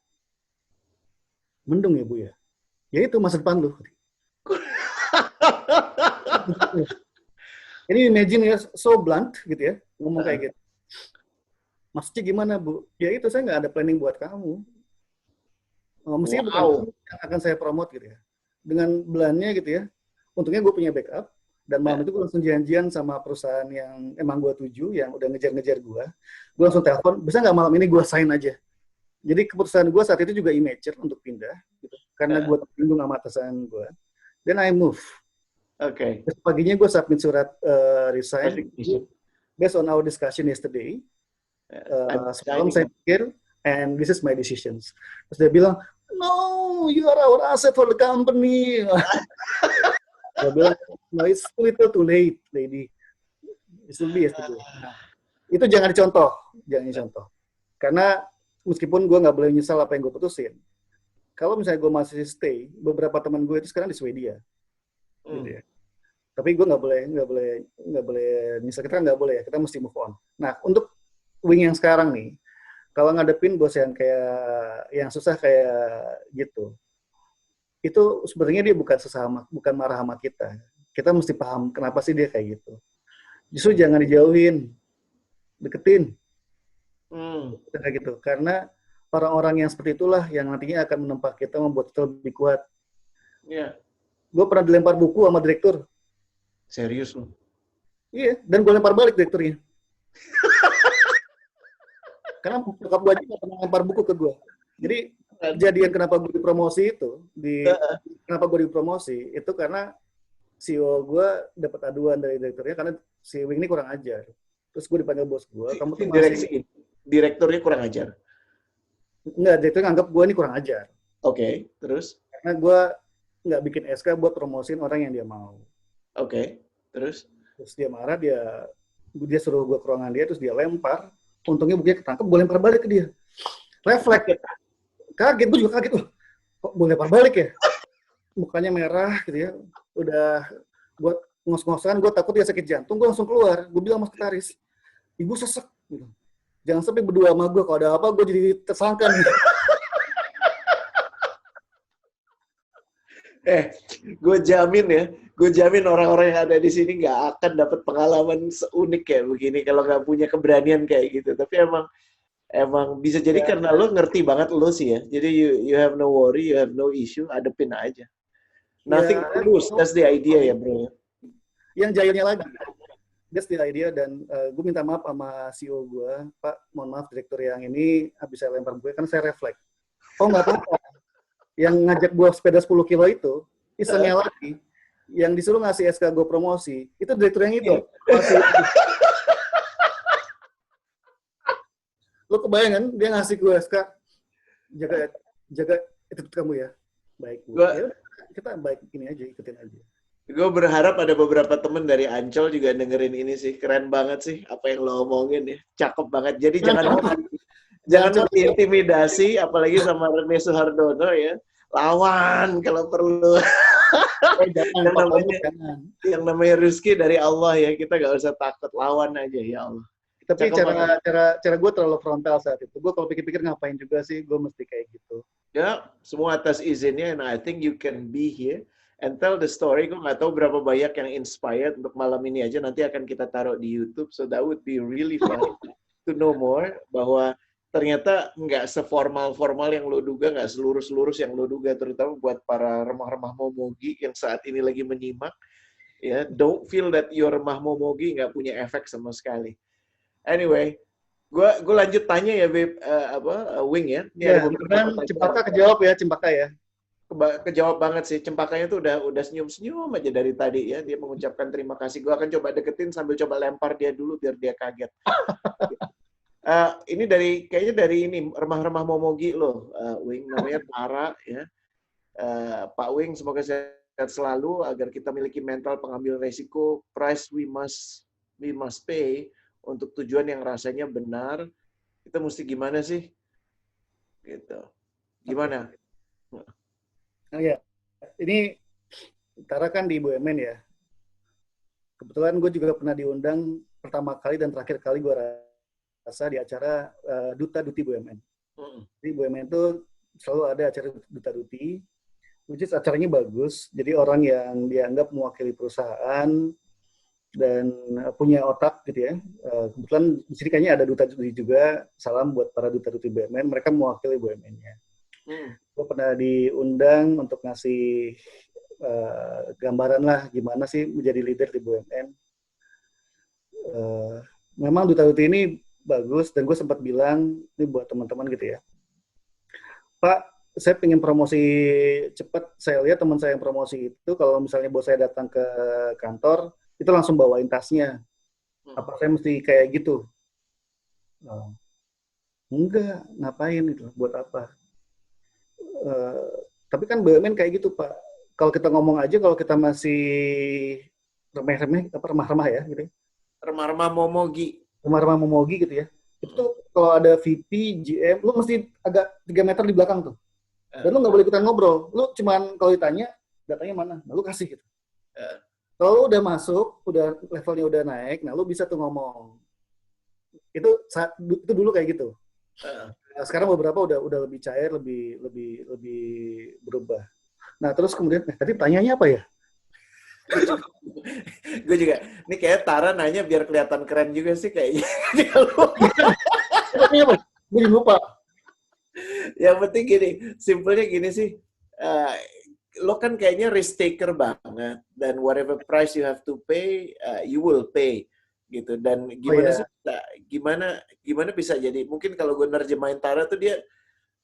Mendung ya Bu ya? Ya itu masa depan lu. Ini imagine ya, so blunt gitu ya, ngomong kayak gitu. Maksudnya gimana Bu? Ya itu saya nggak ada planning buat kamu. Mestinya bukan yang akan saya promote gitu ya. Dengan belannya gitu ya. Untungnya gue punya backup. Dan malam itu gue langsung janjian sama perusahaan yang emang gue tuju, yang udah ngejar-ngejar gue. Gue langsung telepon, bisa nggak malam ini gue sign aja. Jadi keputusan gue saat itu juga immature untuk pindah. Gitu. Karena gue terlindung sama atasan gue. Then I move. Oke. Terus paginya gue submit surat resign. Based on our discussion yesterday. Sebelum saya pikir, and this is my decisions. Terus dia bilang, no, you are our asset for the company. Dia bilang, no, it's too little too late, lady. It should be yesterday. Nah, itu jangan dicontoh. Karena meskipun gue nggak boleh nyesal apa yang gue putusin, kalau misalnya gue masih stay, beberapa teman gue itu sekarang di Swedia. Gitu ya. Tapi gue nggak boleh, misal kita nggak boleh ya, kita mesti move on. Nah, untuk wing yang sekarang nih, kalau ngadepin bos yang kayak, yang susah kayak gitu, itu sebenarnya dia bukan sesama, bukan marah sama kita. Kita mesti paham kenapa sih dia kayak gitu. Justru jangan dijauhin, deketin, Hmm. kayak gitu. Karena orang-orang yang seperti itulah yang nantinya akan menempa kita, membuat kita lebih kuat. Ya, Gue pernah dilempar buku sama direktur. serius loh. Iya, dan gue lempar balik direkturnya. Karena bokap gue aja nggak pernah lempar buku ke gue. Jadi kejadian kenapa gue dipromosi itu, kenapa gue dipromosi itu karena CEO gue dapat aduan dari direkturnya karena si Wing ini kurang ajar. Terus gue dipanggil bos gue, Si, kamu si tuh masih direkturnya kurang ajar. enggak, direktur nganggap gue ini kurang ajar. Oke, terus? Karena gue nggak bikin SK buat promosiin orang yang dia mau. Oke, terus? Terus dia marah, dia suruh gue ke ruangan dia, terus dia lempar. Untungnya bukunya ketangkep, gue lempar balik ke dia. Refleks. Kaget, gue juga kaget. Kok gue lempar balik ya? Mukanya merah gitu ya. Udah buat ngos-ngosan, gue takut dia sakit jantung, gue langsung keluar. Gue bilang sama sekretaris, ibu sesek. Gitu. Jangan sampai berdua sama gue, kalau ada apa gue jadi tersangka nih. Gue jamin orang-orang yang ada di sini nggak akan dapat pengalaman seunik kayak begini kalau nggak punya keberanian kayak gitu. Tapi emang bisa jadi Ya, karena lo ngerti banget lo sih ya. Jadi you have no worry, you have no issue, adepin aja. Nothing ya, to lose, that's the idea ya bro. yang jahilnya lagi, that's the idea, dan gue minta maaf sama CEO gue, Pak, mohon maaf direktur yang ini habis saya lempar gue, kan saya refleks. Oh nggak apa-apa, yang ngajak gue sepeda 10 kilo itu, isengnya lagi, yang disuruh ngasih SK gue promosi, itu direktur yang itu. Masih, lo kebayang kan, dia ngasih gue SK, jaga itu kamu ya, baik Bu. Ya udah, kita baik ini aja, ikutin aja. Gue berharap ada beberapa temen dari Ancol juga dengerin ini sih. Keren banget sih apa yang lo omongin ya. Cakep banget. Jadi jangan diintimidasi, apalagi sama Rene Suhardono ya. Lawan kalau perlu. Jangan, yang namanya jangan. yang namanya rezeki dari Allah ya. Kita gak usah takut, lawan aja ya Allah. Tapi Cakep banget. cara gue terlalu frontal saat itu. Gue kalau pikir-pikir ngapain juga sih, gue mesti kayak gitu. Ya, semua atas izinnya, and I think you can be here and tell the story. Gue nggak tahu berapa banyak yang inspired untuk malam ini aja. Nanti akan kita taruh di YouTube, so that would be really fun to know more. Bahwa ternyata nggak seformal-formal yang lo duga, nggak selurus-lurus yang lo duga, terutama buat para remah-remah momogi yang saat ini lagi menyimak. Ya, don't feel that your remah momogi nggak punya efek sama sekali. Anyway, gue lanjut tanya ya, Beb, Wing ya. Ini Ya, ada beberapa Cempaka kejawab ya, Cempaka ya. Kejawab banget sih. Cempakanya tuh udah senyum-senyum aja dari tadi ya. Dia mengucapkan terima kasih. Gue akan coba deketin sambil coba lempar dia dulu biar dia kaget. Ini kayaknya dari ini remah-remah momogi loh, Wing, namanya Tara ya. Pak Wing, semoga sehat selalu agar kita miliki mental pengambil resiko. Price we must pay untuk tujuan yang rasanya benar. Kita mesti gimana sih? Gitu. Gimana? Nah, ya, ini Tara kan di BUMN ya. Kebetulan gue juga pernah diundang pertama kali dan terakhir kali gue rasa di acara Duta Duti BUMN. Jadi BUMN itu selalu ada acara Duta Duti, which is acaranya bagus. Jadi orang yang dianggap mewakili perusahaan dan punya otak gitu ya. Kebetulan di sini kayaknya ada Duta Duti juga. Salam buat para Duta Duti BUMN. Mereka mewakili BUMN-nya. Gue pernah diundang untuk ngasih gambaran lah gimana sih menjadi leader di BUMN. Memang Duta Duti ini bagus, dan gue sempat bilang ini buat teman-teman gitu ya, Pak, saya pengen promosi cepat. Saya lihat teman saya yang promosi itu kalau misalnya bos saya datang ke kantor itu langsung bawain tasnya. Apa saya mesti kayak gitu? Enggak, ngapain itu, buat apa? Tapi kan BUMN kayak gitu Pak. Kalau kita ngomong aja, kalau kita masih remeh-remeh, remah-remah ya gitu. Remah-remah momogi. Remah-remah momogi gitu ya. Itu tuh kalau ada VP, GM, lu mesti agak 3 meter di belakang tuh. Dan lu nggak boleh ikutan ngobrol. Lu cuman kalau ditanya, datanya mana? Nah, lu kasih gitu. Kalau udah masuk, udah levelnya udah naik, nah lu bisa tuh ngomong. Itu dulu kayak gitu. Heeh. Nah, sekarang beberapa udah lebih cair, lebih berubah. Nah, terus kemudian tadi tanyanya apa ya? Gue juga, ini kayak Tara nanya biar kelihatan keren juga sih kayaknya. Dia lupa. Tanyanya apa? Gue lupa. Yang penting gini, simpelnya gini sih, eh, lo kan kayaknya risk taker banget, dan whatever price you have to pay, you will pay, gitu. Dan Oh gimana ya, sih, gimana gimana bisa jadi, mungkin kalau gue nerjemahin Tara tuh dia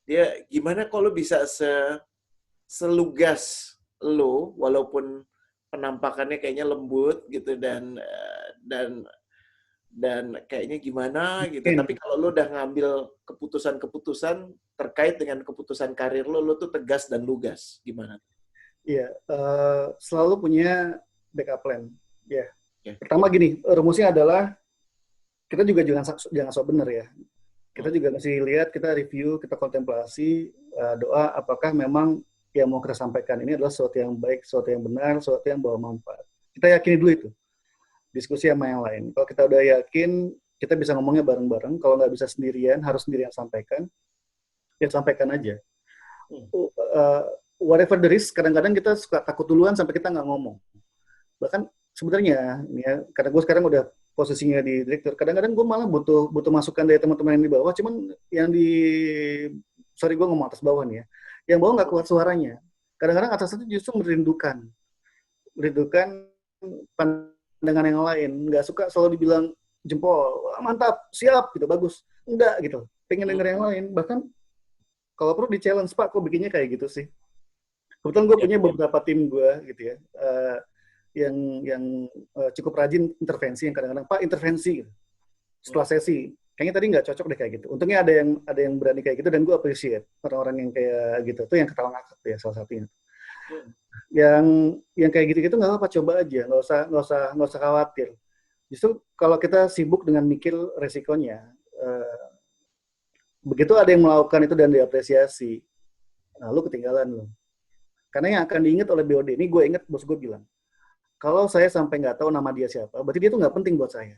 dia gimana kalau bisa selugas lo, walaupun penampakannya kayaknya lembut gitu, dan kayaknya gimana gitu. mungkin. Tapi kalau lo udah ngambil keputusan-keputusan terkait dengan keputusan karir lo tuh tegas dan lugas. Gimana? Iya, selalu punya backup plan. Ya, Ya. pertama gini, rumusnya adalah kita juga jangan sok bener ya. Kita Hmm. juga mesti lihat, kita review, kita kontemplasi, doa apakah memang yang mau kita sampaikan ini adalah sesuatu yang baik, sesuatu yang benar, sesuatu yang bawa manfaat. Kita yakini dulu itu. Diskusi sama yang lain. Kalau kita udah yakin, kita bisa ngomongnya bareng-bareng. Kalau nggak bisa sendirian, harus sendirian sampaikan, ya sampaikan aja. Hmm. Uh, Whatever the risk, kadang-kadang kita suka takut duluan sampai kita nggak ngomong. Bahkan sebenarnya, ya, karena gue sekarang udah posisinya di direktur, kadang-kadang gue malah butuh masukan dari teman-teman yang di bawah, cuman yang di, sorry gue ngomong atas bawah nih ya, yang bawah nggak kuat suaranya. Kadang-kadang atas itu justru merindukan pandangan yang lain, nggak suka selalu dibilang jempol, mantap, siap, gitu, bagus. Enggak, gitu. Pengen denger yang lain. Bahkan kalau perlu di-challenge, Pak, kok bikinnya kayak gitu sih? Kebetulan gue Ya. punya beberapa tim gue, gitu ya, yang cukup rajin intervensi, yang kadang-kadang, Pak, intervensi, gitu. Setelah sesi, kayaknya tadi nggak cocok deh kayak gitu. Untungnya ada yang berani kayak gitu, dan gue appreciate orang-orang yang kayak gitu. Itu yang ketawa ngakak ya, salah satunya. Hmm. Yang kayak gitu-gitu nggak apa-apa, coba aja, nggak usah khawatir. Justru kalau kita sibuk dengan mikir resikonya, begitu ada yang melakukan itu dan diapresiasi, nah lu ketinggalan lo. Karena yang akan diingat oleh BOD, ini gue ingat bos gue bilang, kalau saya sampai nggak tahu nama dia siapa, berarti dia tuh nggak penting buat saya.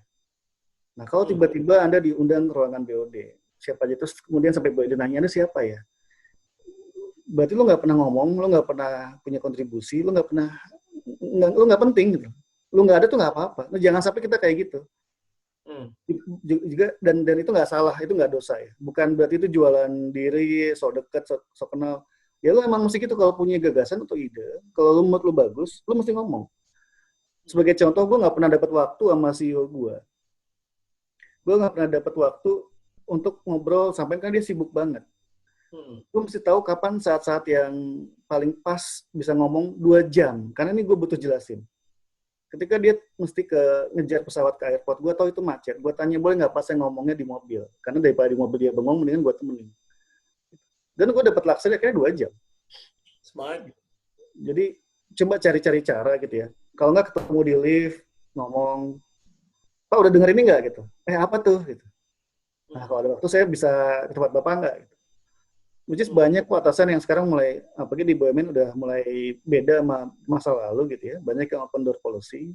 Nah kalau tiba-tiba Anda diundang ke ruangan BOD, siapa aja, terus kemudian sampai BOD nanya, Anda siapa ya? Berarti lu nggak pernah ngomong, lu nggak pernah punya kontribusi, lu nggak penting gitu. Lu nggak ada tuh nggak apa-apa. Nah, jangan sampai kita kayak gitu. Hmm. Juga dan itu nggak salah, itu nggak dosa ya. Bukan berarti itu jualan diri, sok deket, sok kenal. Ya lu emang mesti gitu kalau punya gagasan atau ide. Kalau lu menurut lu bagus, lu mesti ngomong. Sebagai contoh, gue nggak pernah dapat waktu sama CEO gue. Gue nggak pernah dapat waktu untuk ngobrol, sampai kan dia sibuk banget. Gue mesti tahu kapan saat-saat yang paling pas bisa ngomong 2 jam. Karena ini gue butuh jelasin. Ketika dia mesti ngejar pesawat ke airport, gue tahu itu macet. Gue tanya, boleh nggak pas saya ngomongnya di mobil? Karena daripada di mobil dia bengong, mendingan gue temenin. Dan gue dapat laksanya kayaknya 2 jam. Smart. Jadi coba cari-cari cara gitu ya. Kalau nggak ketemu di lift, ngomong, Pak udah denger ini nggak gitu? Apa tuh? Gitu. Nah kalau ada waktu saya bisa ke tempat Bapak nggak? Gitu. Which is banyak kok atasan yang sekarang mulai, apalagi di BUMN udah mulai beda sama masa lalu gitu ya. Banyak yang open door policy.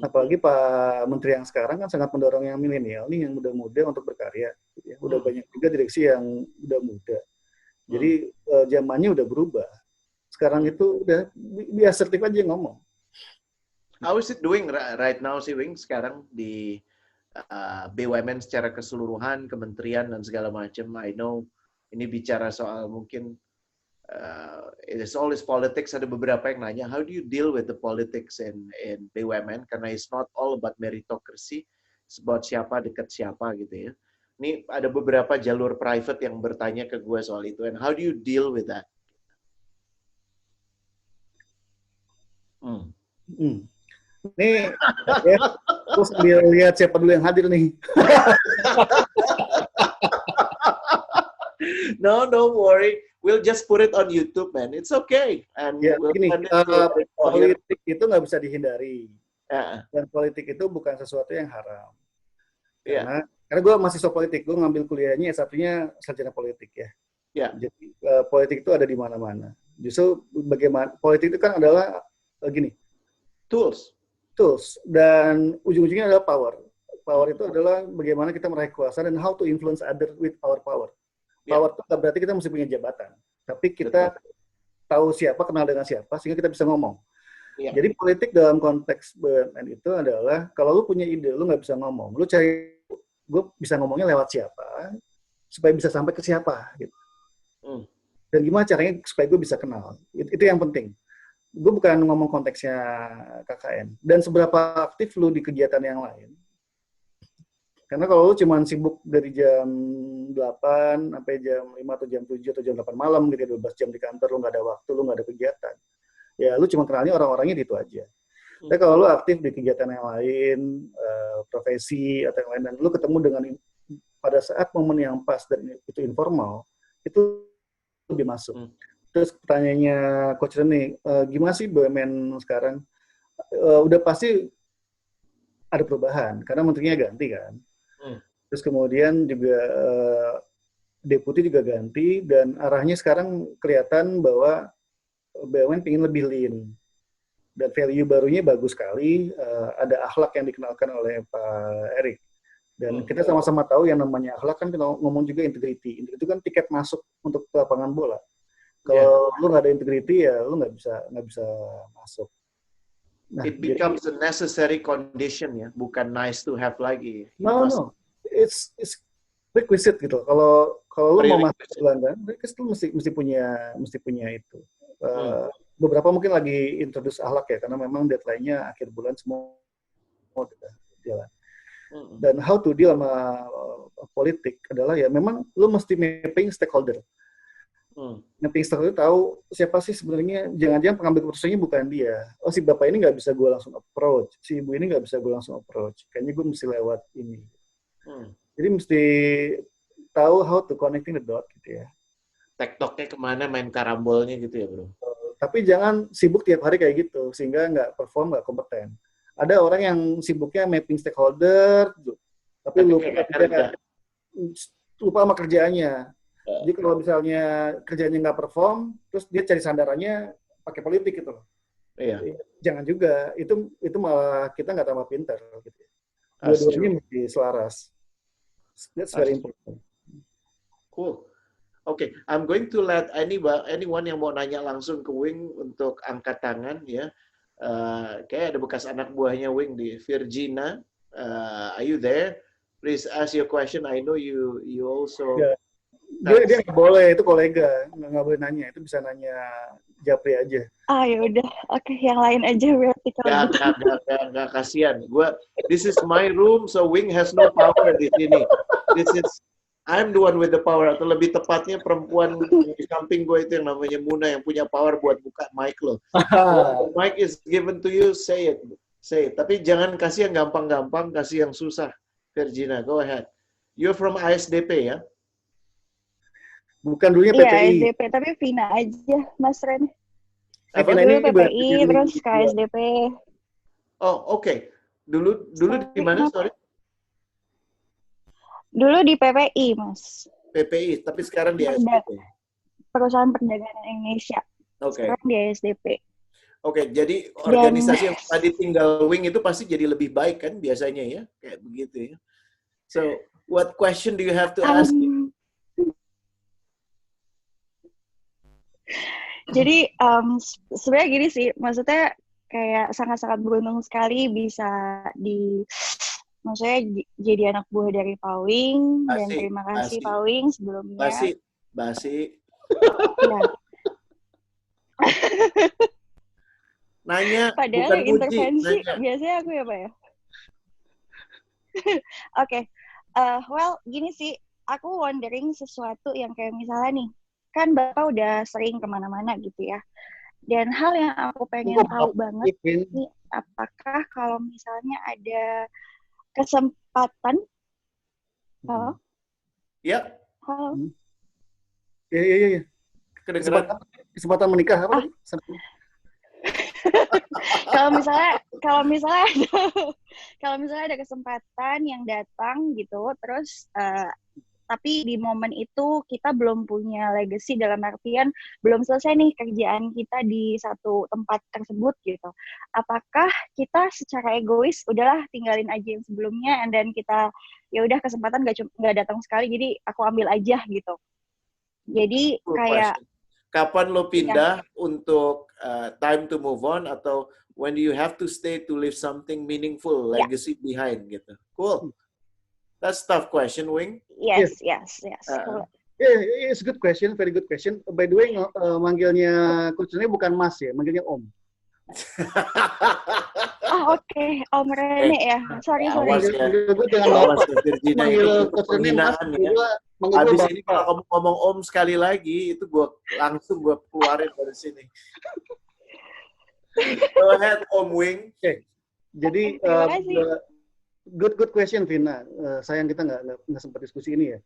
Apalagi Pak Menteri yang sekarang kan sangat mendorong yang milenial nih, yang muda-muda untuk berkarya. Gitu ya. Udah banyak juga direksi yang udah muda. Jadi zamannya udah berubah. Sekarang itu udah asertif aja ngomong. How is it doing right now sih, Wing, sekarang di BUMN secara keseluruhan, kementerian dan segala macam? I know ini bicara soal mungkin it is always politics. Ada beberapa yang nanya, how do you deal with the politics in BUMN? Karena it's not all about meritocracy, it's about siapa dekat siapa gitu ya. Ini ada beberapa jalur private yang bertanya ke gue soal itu. And how do you deal with that? Nih, ya, gue sambil lihat siapa dulu yang hadir nih. No, don't worry. We'll just put it on YouTube, man. It's okay. And Ya, we'll gini, send it to politik itu nggak bisa dihindari. Yeah. Dan politik itu bukan sesuatu yang haram. Yeah. Karena gue mahasiswa politik, gue ngambil kuliahnya S1-nya sarjana politik ya. Yeah. Jadi politik itu ada di mana-mana. Justru bagaimana politik itu kan adalah gini. Tools. tools, dan ujung-ujungnya adalah power. Power itu adalah bagaimana kita meraih kuasa dan how to influence other with our power. Power itu berarti kita mesti punya jabatan, tapi kita tahu siapa, kenal dengan siapa, sehingga kita bisa ngomong. Jadi politik dalam konteks BUMN itu adalah kalau lu punya ide, lu nggak bisa ngomong, lu cari, gue bisa ngomongnya lewat siapa, supaya bisa sampai ke siapa, gitu. Dan gimana caranya supaya gue bisa kenal, itu yang penting. Gue bukan ngomong konteksnya KKN, dan seberapa aktif lu di kegiatan yang lain. Karena kalau lu cuma sibuk dari jam 8 sampai jam 5 atau jam 7 atau jam 8 malam gitu, 12 jam di kantor, lu nggak ada waktu, lu nggak ada kegiatan. Ya lu cuma kenalnya orang-orangnya itu aja. Tapi kalau lu aktif di kegiatan yang lain, profesi atau yang lain, dan lu ketemu dengan pada saat momen yang pas dan itu informal, itu lebih masuk. Terus pertanyaannya Coach Rene, gimana sih BUMN sekarang? Udah pasti ada perubahan, karena menterinya ganti kan. Terus kemudian juga deputi juga ganti, dan arahnya sekarang kelihatan bahwa BUMN ingin lebih lean. Dan value barunya bagus sekali, ada akhlak yang dikenalkan oleh Pak Erik. Dan kita sama-sama tahu yang namanya akhlak kan kita ngomong juga integrity. Itu kan tiket masuk untuk lapangan bola. Kalau lu nggak ada integrity ya lu nggak bisa masuk. Nah, it becomes a necessary condition ya, bukan nice to have lagi. No. It's requisite gitu. Kalau lu mau masuk ke Belanda, lu mesti punya itu. Beberapa mungkin lagi introduce akhlak ya, karena memang deadline-nya akhir bulan semua sudah jalan. Dan how to deal sama politik adalah ya memang lu mesti mapping stakeholder. Mapping stakeholder tahu siapa sih sebenarnya, jangan-jangan pengambil keputusannya bukan dia. Oh si bapak ini nggak bisa gue langsung approach, si ibu ini nggak bisa gue langsung approach. Kayaknya gue mesti lewat ini. Jadi mesti tahu how to connecting the dot gitu ya. TikToknya kemana, main karambolnya gitu ya bro. Tapi jangan sibuk tiap hari kayak gitu, sehingga nggak perform, nggak kompeten. Ada orang yang sibuknya mapping stakeholder, tapi lupa sama kerjaannya. Jadi kalau misalnya kerjanya nggak perform, terus dia cari sandarannya pakai politik gitu loh. Jangan juga, itu malah kita nggak tambah pintar. Gitu. Dua-duanya mesti selaras. That's very important. Cool. Okay, I'm going to let anyone yang mau nanya langsung ke Wing untuk angkat tangan ya. Kayak ada bekas anak buahnya Wing di Virginia. Are you there? Please ask your question. I know you also. Dia nggak boleh, itu kolega, nggak boleh nanya. Itu bisa nanya Japri aja. Ya udah, oke, yang lain aja berarti kalau. Nggak kasihan. This is my room, so Wing has no power di sini. I'm the one with the power, atau lebih tepatnya perempuan di samping gue itu yang namanya Muna yang punya power buat buka mic lo. Mic is given to you, say it. Tapi jangan kasih yang gampang-gampang, kasih yang susah. Virginia, go ahead. You're from ASDP ya? Bukan dulunya PPI. Iya, ASDP, tapi Vina aja, Mas Ren. Dulu PPI, terus KSDP. Oh, oke. Dulu di mana, sorry? Dulu di PPI, Mas. PPI, tapi sekarang di ASDP. Perusahaan Perdagangan Indonesia. Sekarang di ASDP. Oke, jadi organisasi yang tadi tinggal Wing itu pasti jadi lebih baik kan biasanya ya? Kayak begitu ya. So, what question do you have to ask? Jadi sebenarnya gini sih, maksudnya kayak sangat-sangat beruntung sekali bisa maksudnya jadi anak buah dari Pak Wing, dan terima kasih Pak Wing sebelumnya. Basi. Ya. Nanya, padahal bukan intervensi nanya. Biasanya aku ya Pak ya. Oke. Well, gini sih, aku wondering sesuatu yang kayak misalnya nih, kan Bapak udah sering kemana-mana gitu ya. Dan hal yang aku pengen tahu banget nih, apakah kalau misalnya ada kesempatan, halo? Ya. Halo? Iya. Kesempatan menikah apa? Kalau misalnya ada kesempatan yang datang gitu, terus tapi di momen itu kita belum punya legacy dalam artian belum selesai nih kerjaan kita di satu tempat tersebut gitu. Apakah kita secara egois udahlah tinggalin aja yang sebelumnya, and then kita ya udah kesempatan nggak datang sekali, jadi aku ambil aja gitu. Jadi kayak kapan lo pindah untuk time to move on, atau when do you have to stay to leave something meaningful, legacy behind gitu. Cool. That's tough question, Wing. Yes. Yeah, it's a good question, very good question. By the way, manggilnya Coach ini bukan Mas ya, manggilnya Om. Oke. Om Rene ya. Sorry. Awas ya. Virginia itu penghinaan ya. Habis ini kalau kamu ngomong Om sekali lagi, itu gue keluarin dari sini. Go ahead, Om Wing. Okay. Jadi good question, Vina. Sayang kita nggak sempat diskusi ini ya.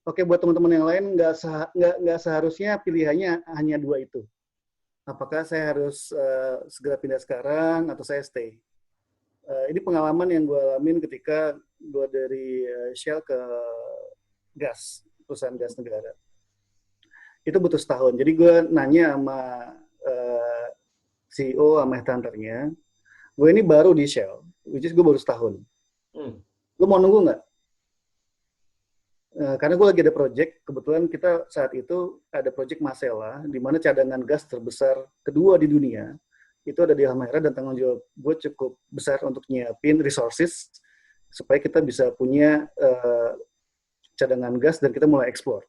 Oke, buat teman-teman yang lain nggak seharusnya pilihannya hanya dua itu. Apakah saya harus segera pindah sekarang atau saya stay? Ini pengalaman yang gue alamin ketika gue dari Shell ke gas, perusahaan gas negara. Itu butuh setahun. Jadi gue nanya sama CEO sama headhunter-nya, gue ini baru di Shell, which is gue baru setahun. Lo mau nunggu nggak? Karena gue lagi ada project, kebetulan kita saat itu ada project Masela, di mana cadangan gas terbesar kedua di dunia, itu ada di Halmahera, dan tanggung jawab gue cukup besar untuk nyiapin resources, supaya kita bisa punya cadangan gas dan kita mulai explore.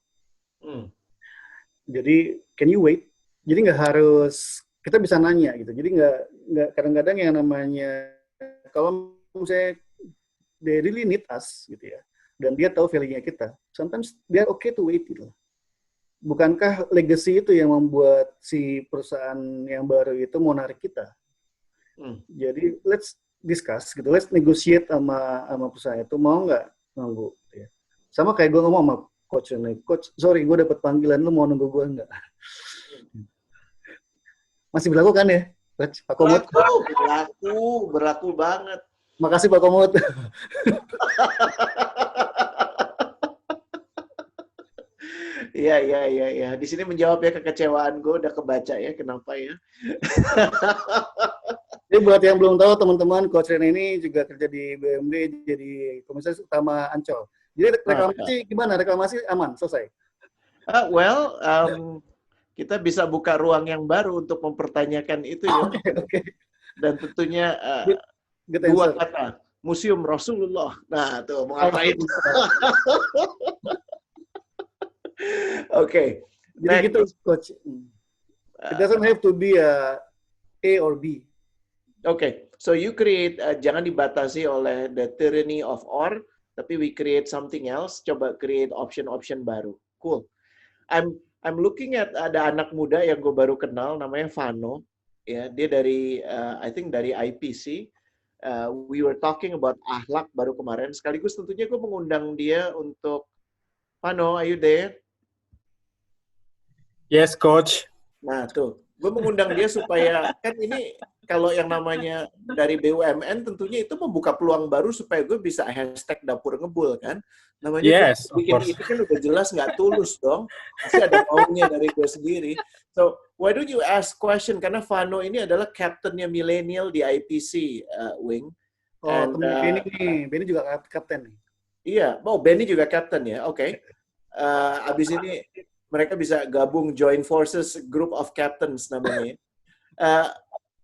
Jadi, can you wait? Jadi nggak harus, kita bisa nanya gitu. Jadi nggak kadang-kadang yang namanya, kalau misalnya they really need us gitu ya, dan dia tahu value-nya kita, sometimes they are okay to wait gitu. Bukankah legacy itu yang membuat si perusahaan yang baru itu mau narik kita? Jadi let's discuss gitu, let's negotiate sama perusahaan itu, mau nggak nunggu gitu ya. Sama kayak gue ngomong sama coach ini, coach, sorry gue dapat panggilan, lu mau nunggu gue nggak? Masih berlaku kan ya, Pak Komut? Berlaku banget. Makasih Pak Komut. Iya. Di sini menjawab ya kekecewaan gue, udah kebaca ya kenapa ya. Jadi buat yang belum tahu teman-teman, Coach Ren ini juga kerja di BUMD jadi komisaris utama Ancol. Jadi reklamasi gimana? Reklamasi aman, selesai? Kita bisa buka ruang yang baru untuk mempertanyakan itu ya. Okay. Dan tentunya dua kata, Museum Rasulullah. Nah, tuh mau ngapain? Oke. Jadi gitu, Coach. It doesn't have to be a or B. Okay, so you create, jangan dibatasi oleh the tyranny of or, tapi we create something else. Coba create option baru. Cool. I'm looking at ada anak muda yang gue baru kenal, namanya Vano. Ya, dia dari I think dari IPC. We were talking about akhlak baru kemarin. Sekaligus tentunya gue mengundang dia untuk Vano, are you there? Yes, Coach. Nah, tuh. Gue mengundang dia supaya, kan ini kalau yang namanya dari BUMN tentunya itu membuka peluang baru supaya gue bisa hashtag dapur ngebul kan. Namanya yes, bikin itu kan udah jelas nggak tulus dong. Pasti ada maunya dari gue sendiri. So, why don't you ask question? Karena Vano ini adalah kaptennya milenial di IPC, Wing. Oh, Benny juga kapten nih. Iya, Benny juga kapten ya, oke. Abis ini mereka bisa gabung join forces group of captains namanya.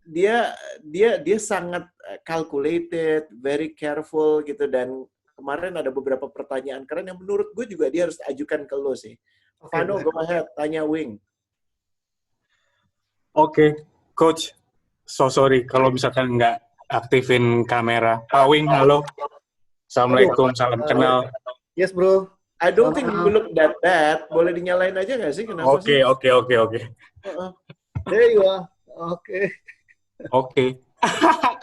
Dia sangat calculated, very careful gitu, dan kemarin ada beberapa pertanyaan keren yang menurut gue juga dia harus ajukan ke lo sih. Vano, go ahead, tanya Wing. Oke, Coach. So sorry kalau misalkan nggak aktifin kamera. Pak Wing, halo. Assalamualaikum, salam kenal. Yes, bro. I don't think you look that bad. Boleh dinyalain aja nggak sih? Kenapa sih? Oke. There you are. Oke.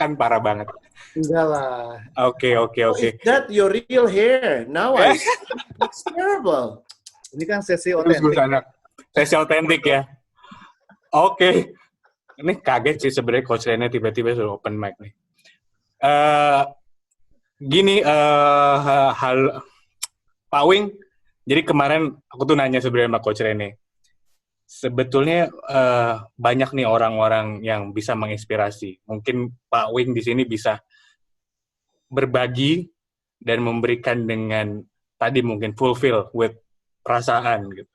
Kan parah banget. Enggak lah. Oke. Is that your real hair? Now I see. It's terrible. Ini kan sesi otentik. Sesi otentik ya. Oke. Ini kaget sih sebenarnya Coach Rene tiba-tiba suruh open mic nih. Pak Wing, jadi kemarin aku tuh nanya sebenarnya sama Coach Rene. Sebetulnya banyak nih orang-orang yang bisa menginspirasi. Mungkin Pak Wing di sini bisa berbagi dan memberikan dengan tadi mungkin fulfill with perasaan gitu.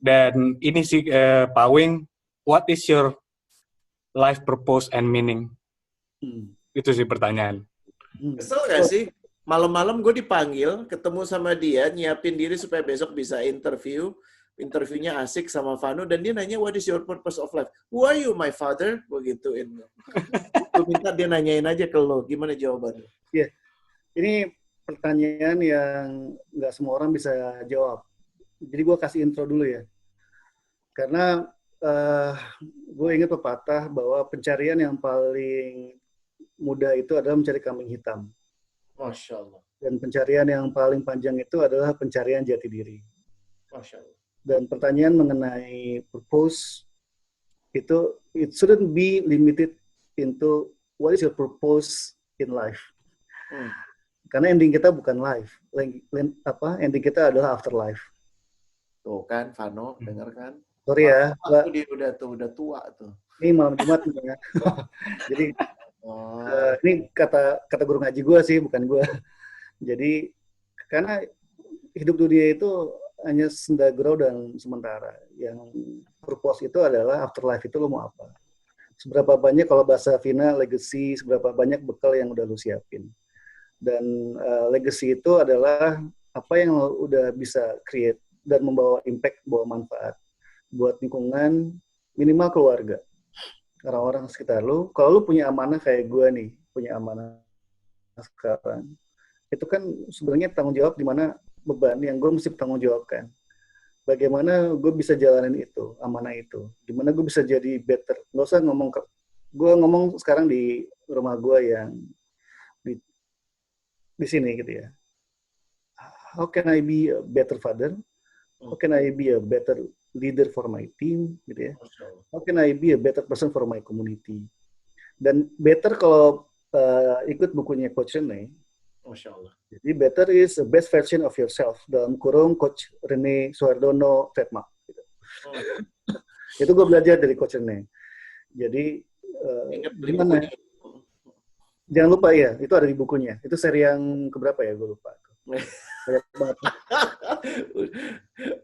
Dan ini sih Pak Wing, what is your life purpose and meaning? Itu sih pertanyaan. Kesel gak sih? Malam-malam gue dipanggil, ketemu sama dia, nyiapin diri supaya besok bisa interview. Interviewnya asik sama Vano, dan dia nanya, what is your purpose of life? Who are you, my father? Gue gituin. Gue minta dia nanyain aja ke lo, gimana jawabannya? Iya, ini pertanyaan yang nggak semua orang bisa jawab. Jadi gue kasih intro dulu ya. Karena gue ingat pepatah bahwa pencarian yang paling mudah itu adalah mencari kambing hitam. Masya Allah. Dan pencarian yang paling panjang itu adalah pencarian jati diri. Masya Allah. Dan pertanyaan mengenai purpose itu, it shouldn't be limited into what is your purpose in life. Karena ending kita bukan life. Ending kita adalah afterlife. Tuh kan, Vano, denger kan? Sorry ya. Dia udah tua tuh. Ini malam Jumat ya. Jadi ini kata guru ngaji gue sih, bukan gue. Jadi karena hidup dunia itu hanya senda gurau dan sementara. Yang purpose itu adalah afterlife itu lo mau apa. Seberapa banyak kalau bahasa Vina legacy, seberapa banyak bekal yang udah lo siapin. Dan legacy itu adalah apa yang lo udah bisa create dan membawa impact, membawa manfaat buat lingkungan, minimal keluarga. Orang-orang sekitar lo. Kalau lo punya amanah kayak gue nih, punya amanah sekarang, itu kan sebenarnya tanggung jawab di mana beban yang gue mesti bertanggung jawabkan. Bagaimana gue bisa jalanin itu, amanah itu. Gimana gue bisa jadi better. Nggak usah ngomong, gue ngomong sekarang di rumah gue yang di sini gitu ya. How can I be a better father? How can I be a better leader for my team? Gitu ya. How can I be a better person for my community? Dan better kalau ikut bukunya Coach Rene, Masya Allah. jadi better is the best version of yourself, dalam kurung Coach Rene Suhardono trademark. Gitu. Itu gue belajar dari Coach Rene. Jadi gimana? Jangan lupa ya, itu ada di bukunya. Itu seri yang keberapa ya, gue lupa. Banyak banget.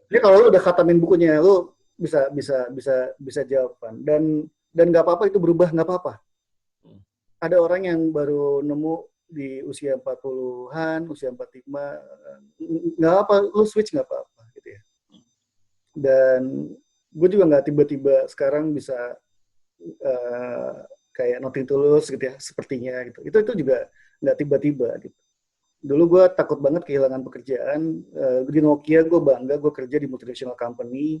Jadi kalau lu udah khatamin bukunya, lu bisa jawaban. Dan nggak apa-apa itu berubah, nggak apa-apa. Ada orang yang baru nemu di usia 40-an, usia 45, nggak apa, lu switch nggak apa-apa gitu ya. Dan gue juga nggak tiba-tiba sekarang bisa kayak nothing tulus gitu ya, sepertinya gitu. Itu juga nggak tiba-tiba gitu. Dulu gue takut banget kehilangan pekerjaan. Di Nokia gue bangga, gue kerja di multinational company,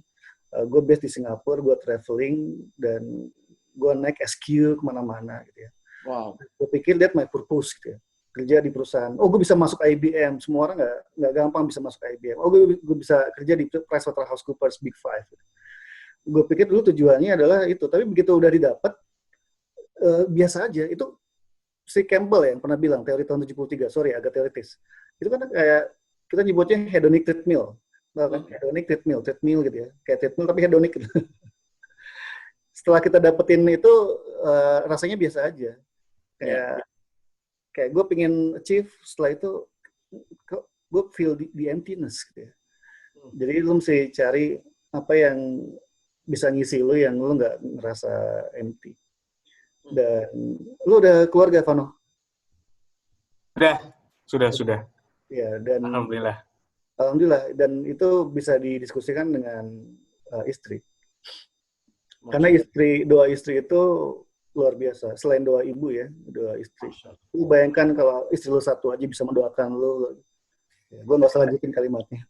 gue based di Singapura, gue traveling, dan gue naik SQ kemana-mana gitu ya. Wow. Gue pikir that my purpose gitu ya. Kerja di perusahaan. Oh, gue bisa masuk IBM. Semua orang nggak gampang bisa masuk IBM. Oh, gue bisa kerja di PricewaterhouseCoopers Big Five. Gitu. Gue pikir dulu tujuannya adalah itu. Tapi begitu udah didapat, biasa aja. Itu si Campbell yang pernah bilang, teori tahun 73. Sorry, agak teoritis. Itu kan kayak, kita nyebutnya hedonic treadmill. Kan? Hedonic treadmill gitu ya. Kayak treadmill tapi hedonic gitu. Setelah kita dapetin itu, rasanya biasa aja. Kayak gue pengen achieve, setelah itu gue feel the emptiness gitu ya. Jadi lu mesti cari apa yang bisa ngisi lu yang lu nggak ngerasa empty. Dan lu udah keluarga, Vano? Sudah. Ya, dan Alhamdulillah. Dan itu bisa didiskusikan dengan istri. Karena doa istri itu luar biasa. Selain doa ibu ya, doa istri. Lu bayangkan kalau istri lu satu aja bisa mendoakan lu. Ya, gue nggak usah lanjutin kalimatnya.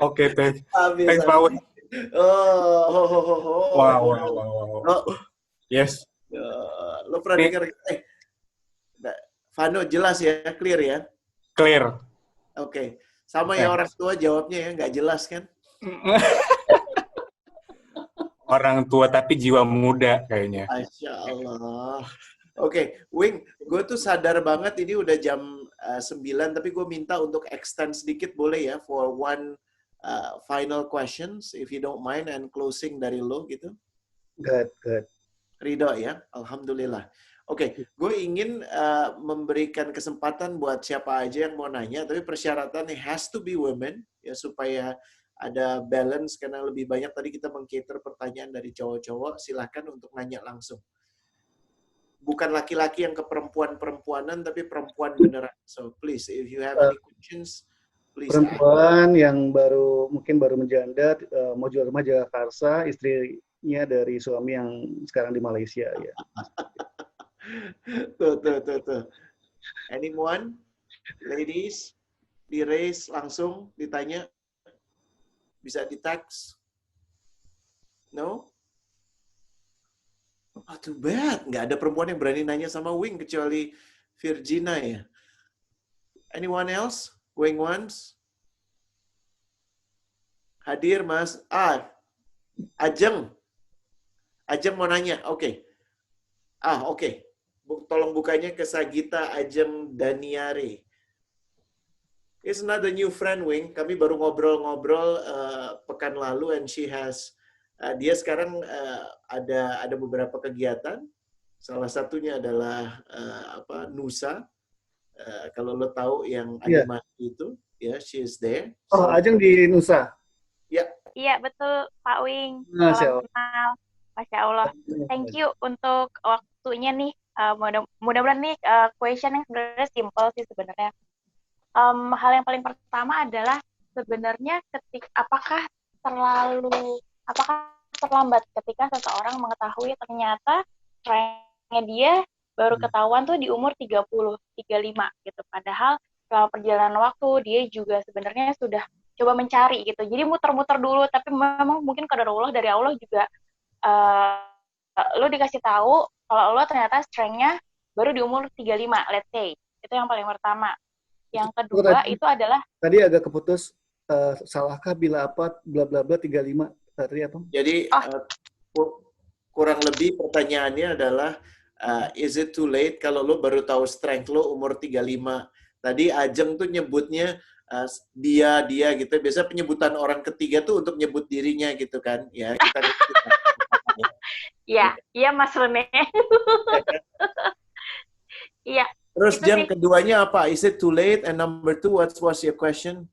Oke, thanks Pak Wing. Wow. Yes. Lo pernah dengar? Vano jelas ya, clear ya? Clear. Oke. Sama ya orang tua jawabnya ya, nggak jelas kan? Orang tua tapi jiwa muda kayaknya. Masya Allah. Oke, Wing, gue tuh sadar banget ini udah jam 9, tapi gue minta untuk extend sedikit boleh ya, for one final questions, if you don't mind, and closing dari lo gitu. Good. Ridho ya, Alhamdulillah. Oke, gue ingin memberikan kesempatan buat siapa aja yang mau nanya, tapi persyaratannya has to be women, ya supaya ada balance, karena lebih banyak tadi kita meng-cater pertanyaan dari cowok-cowok, silahkan untuk nanya langsung. Bukan laki-laki yang ke perempuan-perempuanan, tapi perempuan beneran. So please, if you have any questions, please ask. Perempuan yang mungkin baru menjanda, mau jual rumah Jakarta, istrinya dari suami yang sekarang di Malaysia ya. Tuh. Anyone? Ladies? Di raise langsung, ditanya. Bisa di text? No? Oh, too bad. Nggak ada perempuan yang berani nanya sama Wing, kecuali Virginia ya. Anyone else? Going once? Hadir, Mas. Ajeng. Ajeng mau nanya. Oke. Oke. Tolong bukanya ke Sagita Ajeng Daniare. It's not a new friend, Wing. Kami baru ngobrol-ngobrol pekan lalu, and she has dia sekarang ada beberapa kegiatan. Salah satunya adalah Nusa. Kalau lo tahu yang animasi itu, ya, she is there. Oh, Ajeng di Nusa. Ya. Iya, betul, Pak Wing. Masya Salam kenal. Masya Allah. Thank you untuk waktunya nih. Mudah-mudahan nih question yang sebenarnya simple sih sebenarnya. Hal yang paling pertama adalah sebenarnya apakah terlambat ketika seseorang mengetahui ternyata ranknya dia baru ketahuan tuh di umur 30, 35 gitu. Padahal selama perjalanan waktu dia juga sebenarnya sudah coba mencari gitu. Jadi muter-muter dulu, tapi memang mungkin qadarullah dari Allah juga lo dikasih tahu kalau lo ternyata strength-nya baru di umur 35, let's say. Itu yang paling pertama. Yang kedua itu adalah tadi agak keputus, salahkah bila apa bla bla bla 35 tadi apa? Jadi kurang lebih pertanyaannya adalah is it too late kalau lo baru tahu strength lo umur 35. Tadi Ajeng tuh nyebutnya dia gitu. Biasa penyebutan orang ketiga tuh untuk nyebut dirinya gitu kan. Ya, kita Iya Mas Rene. Iya. Terus jam keduanya apa? Is it too late? And number two, what was your question?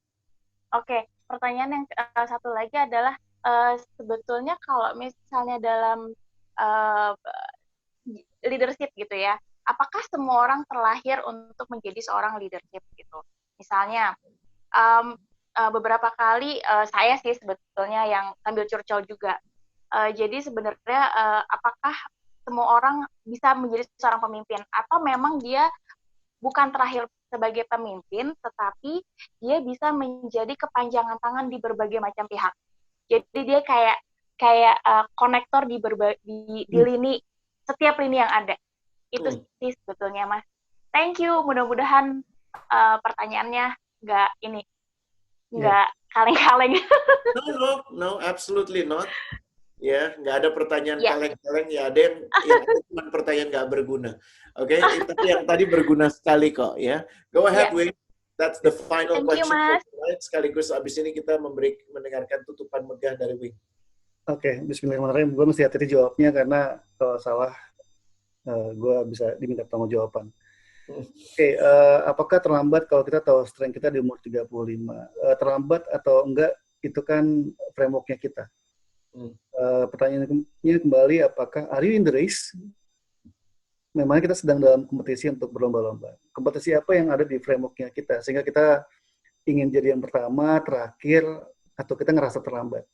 Oke, pertanyaan yang satu lagi adalah sebetulnya kalau misalnya dalam leadership gitu ya, apakah semua orang terlahir untuk menjadi seorang leadership gitu? Misalnya beberapa kali saya sih sebetulnya yang sambil curcol juga. Jadi sebenarnya apakah semua orang bisa menjadi seorang pemimpin atau memang dia bukan terakhir sebagai pemimpin, tetapi dia bisa menjadi kepanjangan tangan di berbagai macam pihak. Jadi dia kayak konektor di lini, setiap lini yang ada. Itu sih sebetulnya, Mas. Thank you. Mudah-mudahan pertanyaannya nggak kaleng-kaleng. No, absolutely not. Ya, nggak ada pertanyaan kaleng-kaleng. Ya, ada yang cuma pertanyaan nggak berguna. Oke, tapi yang tadi berguna sekali kok. Ya, go ahead, Wing. That's the final question. Sekaligus abis ini kita mendengarkan tutupan megah dari Wing. Oke, bismillahirrahmanirrahim. Gue mesti hati-hati jawabnya karena kalau salah gue bisa diminta tanggung jawaban. Oke, apakah terlambat kalau kita tahu strength kita di umur 35? Terlambat atau enggak, itu kan framework-nya kita. Pertanyaannya kembali, apakah are you in the race? Memang kita sedang dalam kompetisi untuk berlomba-lomba. Kompetisi apa yang ada di framework-nya kita, sehingga kita ingin jadi yang pertama, terakhir, atau kita ngerasa terlambat.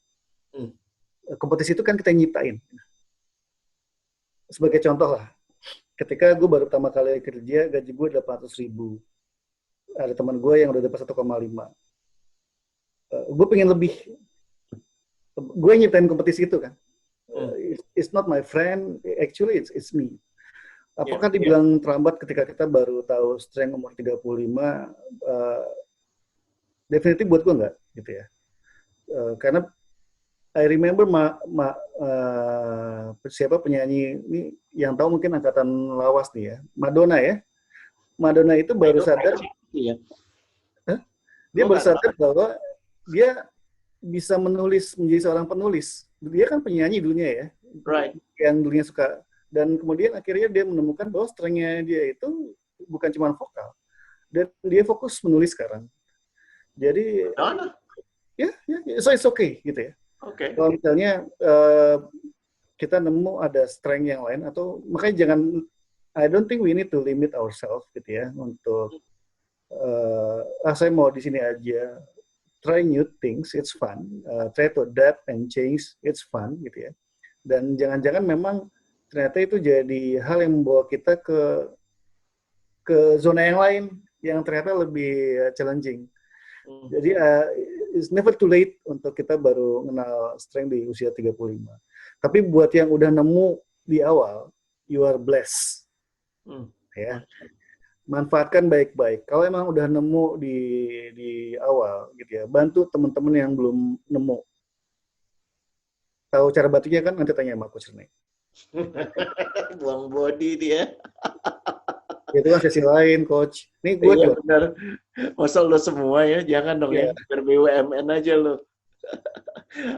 Kompetisi itu kan kita nyiptain. Sebagai contoh lah, ketika gue baru pertama kali kerja, gaji gue 800.000. Ada teman gue yang udah dapat 1,5. Gue pengen lebih. Gue nyiptain kompetisi itu kan. It's not my friend, actually it's me. Apakah dibilang terlambat ketika kita baru tahu strength umur 35? Definitif buat gue enggak, gitu ya. Karena I remember siapa penyanyi ini yang tahu mungkin angkatan lawas nih ya, Madonna ya. Madonna itu baru sadar, Iya. dia baru sadar bahwa dia bisa menulis, menjadi seorang penulis. Dia kan penyanyi dulunya ya, Right. yang dulunya suka. Dan kemudian akhirnya dia menemukan bahwa strength-nya dia itu bukan cuma vokal, dan dia fokus menulis sekarang. Jadi ya, so it's okay gitu ya. Oke. Kalau misalnya kita nemu ada strength yang lain, atau makanya jangan, I don't think we need to limit ourselves gitu ya untuk saya mau di sini aja. Try new things, it's fun. Try to adapt and change, it's fun gitu ya. Dan jangan-jangan memang ternyata itu jadi hal yang membawa kita ke zona yang lain yang ternyata lebih challenging. Jadi it's never too late untuk kita baru kenal strength di usia 35. Tapi buat yang udah nemu di awal, you are blessed. Ya. Manfaatkan baik-baik. Kalau emang udah nemu di awal gitu ya, bantu teman-teman yang belum nemu. Tahu cara batunya kan, nanti tanya sama Coach Rene. Buang body dia. Itu kan sesi lain, Coach. Ini gue iya, benar. Masa lo semua ya? Jangan dong ya. BUMN aja lo.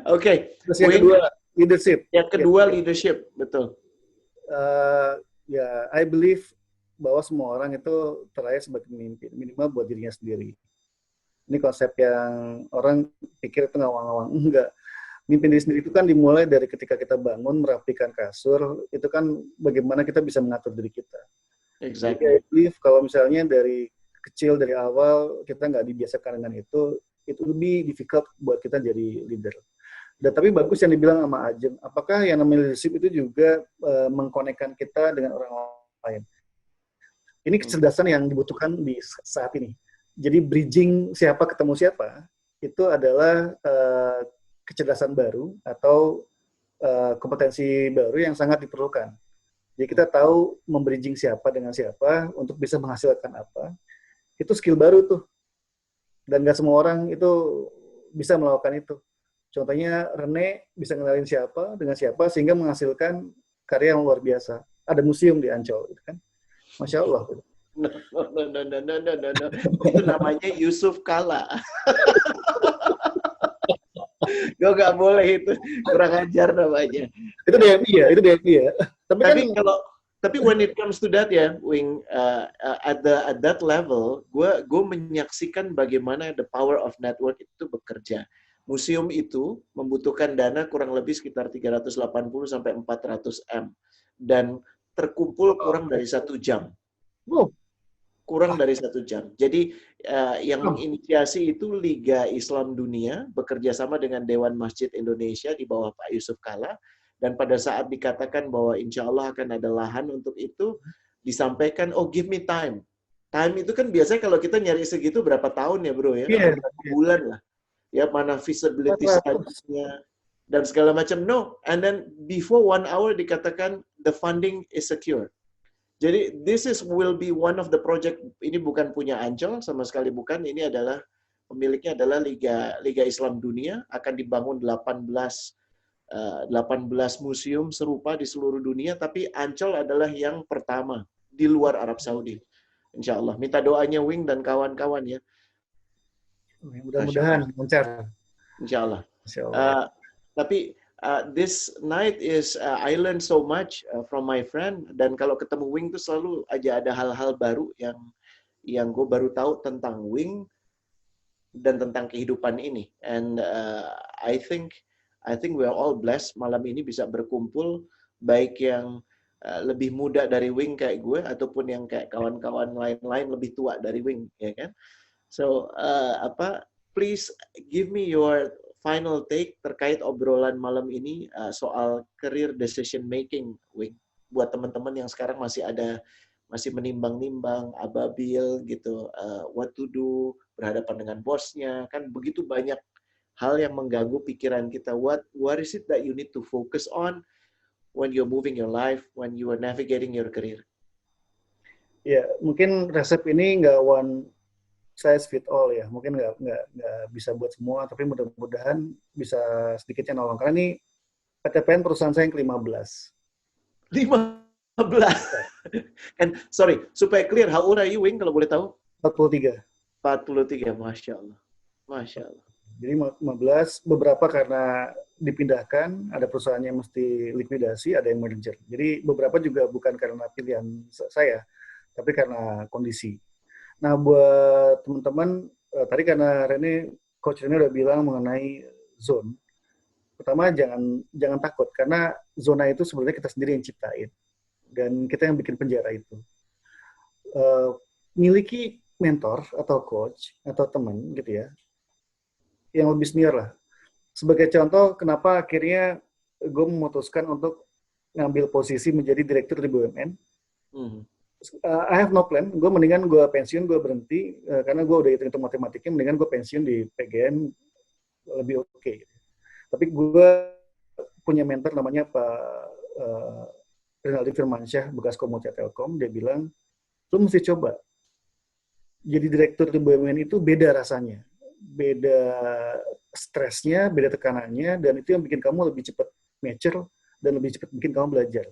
Oke. Terus yang kedua, leadership. Yang kedua, leadership. Betul. Ya, I believe bahwa semua orang itu terlahir sebagai pemimpin, minimal buat dirinya sendiri. Ini konsep yang orang pikir itu ngawang-ngawang. Enggak. Mimpin diri sendiri itu kan dimulai dari ketika kita bangun, merapikan kasur, itu kan bagaimana kita bisa mengatur diri kita. Exactly. Jadi, kalau misalnya dari kecil, dari awal, kita nggak dibiasakan dengan itu lebih difficult buat kita jadi leader. Dan tapi bagus yang dibilang sama Ajeng, apakah yang namanya leadership itu juga mengkonekkan kita dengan orang lain? Ini kecerdasan yang dibutuhkan di saat ini. Jadi bridging siapa ketemu siapa, itu adalah kecerdasan baru atau kompetensi baru yang sangat diperlukan. Jadi kita tahu membridging siapa dengan siapa untuk bisa menghasilkan apa. Itu skill baru tuh. Dan nggak semua orang itu bisa melakukan itu. Contohnya Rene bisa ngenalin siapa dengan siapa sehingga menghasilkan karya yang luar biasa. Ada museum di Ancol, gitu kan. Masya Allah. No. Itu namanya Yusuf Kala. Gue nggak boleh itu, kurang ajar namanya. Itu DMI ya, itu DMI ya. Tapi when it comes to that ya, Wing, at that level, gue menyaksikan bagaimana the power of network itu bekerja. Museum itu membutuhkan dana kurang lebih sekitar 380 sampai 400 M dan terkumpul kurang dari 1 jam. Kurang dari 1 jam. Jadi yang menginisiasi itu Liga Islam Dunia bekerja sama dengan Dewan Masjid Indonesia di bawah Pak Yusuf Kala, dan pada saat dikatakan bahwa insya Allah akan ada lahan untuk itu, disampaikan, oh give me time. Time itu kan biasanya kalau kita nyari segitu berapa tahun ya bro ya? Yeah. Bulan lah. Ya mana feasibility study-nya dan segala macam. No, and then before 1 hour dikatakan the funding is secure. Jadi this will be one of the project, ini bukan punya Ancol sama sekali bukan, ini adalah pemiliknya adalah Liga Islam Dunia, akan dibangun 18 museum serupa di seluruh dunia, tapi Ancol adalah yang pertama di luar Arab Saudi. Insya Allah. Minta doanya Wing dan kawan-kawan ya. Mudah-mudahan lancar. Insya Allah. Tapi this night is I learned so much from my friend, dan kalau ketemu Wing tuh selalu aja ada hal-hal baru yang gue baru tahu tentang Wing dan tentang kehidupan ini. And I think we are all blessed malam ini bisa berkumpul, baik yang lebih muda dari Wing kayak gue ataupun yang kayak kawan-kawan lain-lain lebih tua dari Wing, ya kan? So please give me your final take terkait obrolan malam ini soal career decision making, Wing. Buat teman-teman yang sekarang masih menimbang-nimbang, ababil gitu, what to do, berhadapan dengan bosnya, kan begitu banyak hal yang mengganggu pikiran kita. What is it that you need to focus on when you're moving your life, when you are navigating your career? Ya, mungkin resep ini nggak size fit all ya. Mungkin nggak bisa buat semua, tapi mudah-mudahan bisa sedikitnya nolong. Karena ini PTPN perusahaan saya yang ke-15. 15. And sorry, supaya clear, how old are you, Wing, kalau boleh tahu? 43. 43, Masya Allah. Masya Allah. Jadi 15, beberapa karena dipindahkan, ada perusahaan yang mesti likuidasi, ada yang merger. Jadi beberapa juga bukan karena pilihan saya, tapi karena kondisi. Nah, buat teman-teman, tadi karena Coach Rene udah bilang mengenai zone. Pertama, jangan takut, karena zona itu sebenarnya kita sendiri yang ciptain. Dan kita yang bikin penjara itu. Miliki mentor atau coach atau teman gitu ya, yang lebih senior lah. Sebagai contoh, kenapa akhirnya gue memutuskan untuk ngambil posisi menjadi direktur di BUMN. I have no plan. Gue mendingan gue pensiun, gue berhenti. Karena gue udah hitung matematiknya, mendingan gue pensiun di PGN lebih oke. Tapi gue punya mentor namanya Pak Rinaldi Firmansyah, bekas Komoditi Telkom. Dia bilang, lu mesti coba. Jadi direktur di BUMN itu beda rasanya. Beda stresnya, beda tekanannya, dan itu yang bikin kamu lebih cepat mature dan lebih cepat bikin kamu belajar.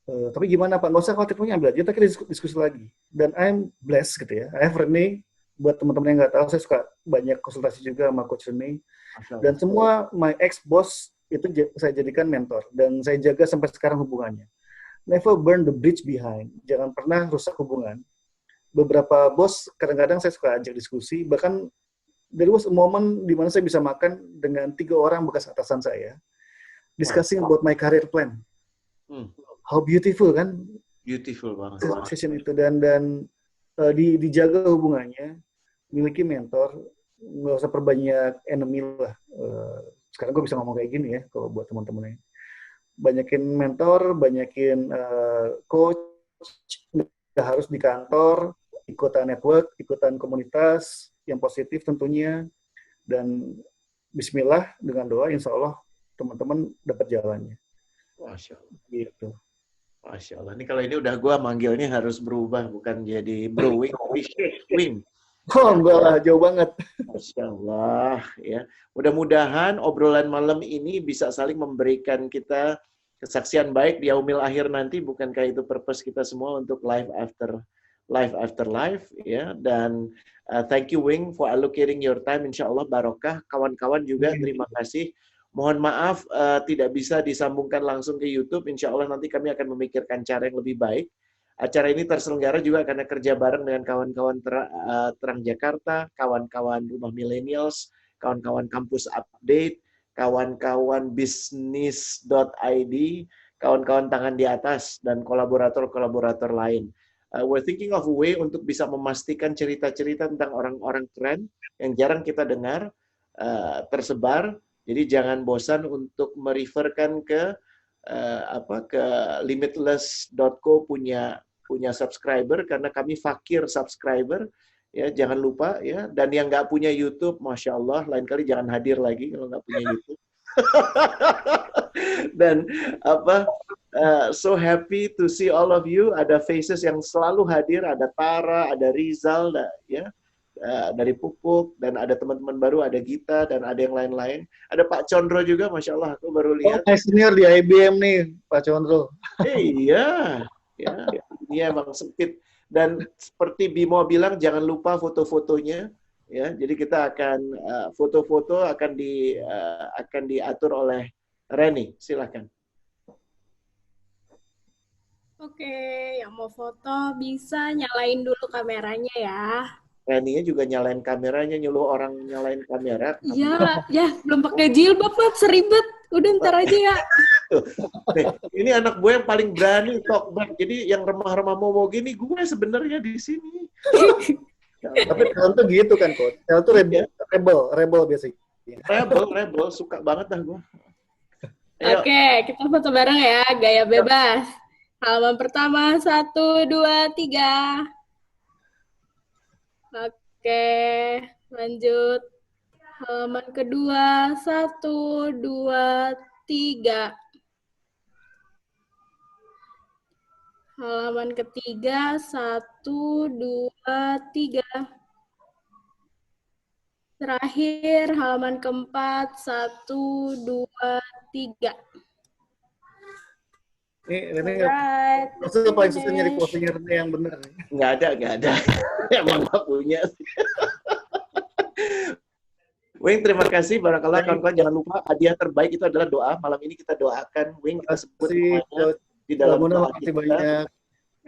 Tapi gimana Pak? Nggak usah khawatir punya belajar, kita diskusi lagi. Dan I'm blessed gitu ya. I have Rene, buat teman-teman yang nggak tahu, saya suka banyak konsultasi juga sama Coach Rene. Dan semua my ex-boss itu saya jadikan mentor. Dan saya jaga sampai sekarang hubungannya. Never burn the bridge behind. Jangan pernah rusak hubungan. Beberapa bos kadang-kadang saya suka ajak diskusi, bahkan there was a moment di mana saya bisa makan dengan 3 orang bekas atasan saya, discussing about my career plan. How beautiful kan? Beautiful banget. Session itu dan dijaga hubungannya, miliki mentor, nggak usah perbanyak enemy lah. Sekarang gue bisa ngomong kayak gini ya, kalau buat teman-temannya. Banyakin mentor, banyakin coach, nggak harus di kantor, ikutan network, ikutan komunitas yang positif tentunya, dan bismillah dengan doa, insya Allah teman-teman dapat jalannya. Masya Allah. Gitu. Masya Allah. Ini kalau ini udah gue manggilnya harus berubah, bukan jadi Bro Wing, tapi Wing. Oh, enggak lah, jauh banget. Masya Allah. Ya. Mudah-mudahan obrolan malam ini bisa saling memberikan kita kesaksian baik di yaumil akhir nanti. Bukankah itu purpose kita semua untuk life after life, ya. Dan thank you Wing for allocating your time. Insya Allah barokah. Kawan-kawan juga terima kasih. Mohon maaf tidak bisa disambungkan langsung ke YouTube. Insya Allah nanti kami akan memikirkan cara yang lebih baik. Acara ini terselenggara juga karena kerja bareng dengan kawan-kawan Terang Jakarta, kawan-kawan Rumah Millennials, kawan-kawan Kampus Update, kawan-kawan bisnis.id, kawan-kawan Tangan di Atas, dan kolaborator-kolaborator lain. We're thinking of a way untuk bisa memastikan cerita-cerita tentang orang-orang keren yang jarang kita dengar tersebar. Jadi jangan bosan untuk mereferkan ke ke limitless.co punya subscriber, karena kami fakir subscriber, ya. Jangan lupa ya. Dan yang nggak punya YouTube, Masya Allah, lain kali jangan hadir lagi kalau nggak punya YouTube. Dan so happy to see all of you. Ada faces yang selalu hadir, ada Tara, ada Rizal, ya, dari Pupuk, dan ada teman-teman baru, ada Gita, dan ada yang lain-lain. Ada Pak Condro juga, Masya Allah, aku baru lihat. Oh, senior di IBM nih, Pak Condro. Iya, ya, ini emang sempit. Dan seperti Bimo bilang, jangan lupa foto-fotonya. Ya, jadi kita akan foto-foto akan diatur oleh Reni. Silakan. Oke, yang mau foto bisa nyalain dulu kameranya ya. Reni-nya juga nyalain kameranya, nyuruh orang nyalain kamera. Iya, ya belum pakai jilbab, Pak, seribet. Udah ntar aja ya. Nih, ini anak gue yang paling berani talk back. Jadi yang remah-remah mau gini, gue sebenarnya di sini. Tapi Tel tuh gitu kan, Coach. Tel tuh rebel biasanya. Rebel, suka banget dah gue. Oke, kita foto bareng ya, gaya bebas. Halaman pertama, 1, 2, 3. Oke, lanjut. Halaman kedua, 1, 2, 3. Halaman ketiga, 1, 2, 3. Terakhir, halaman keempat, 1, 2, 3. Ini Alright, maksudnya paling susah nyari finish. closing yang benar. Nggak ada. Emang nggak punya. Wing, terima kasih. Barangkali kawan-kawan jangan lupa hadiah terbaik itu adalah doa. Malam ini kita doakan Wing, kita sebut namanya di dalam doa kita. Banyak.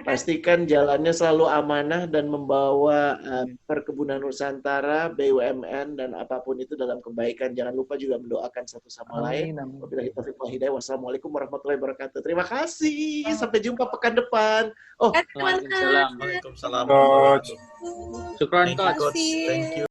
Pastikan jalannya selalu amanah dan membawa Perkebunan Nusantara, BUMN, dan apapun itu dalam kebaikan. Jangan lupa juga mendoakan satu sama lain. Wabillahi taufiq wal hidayah. Wassalamualaikum warahmatullahi wabarakatuh. Terima kasih. Sampai jumpa pekan depan. Oh, Waalaikumsalam. Waalaikumsalam. Syukran, Thank you, Coach. Coach. Thank you.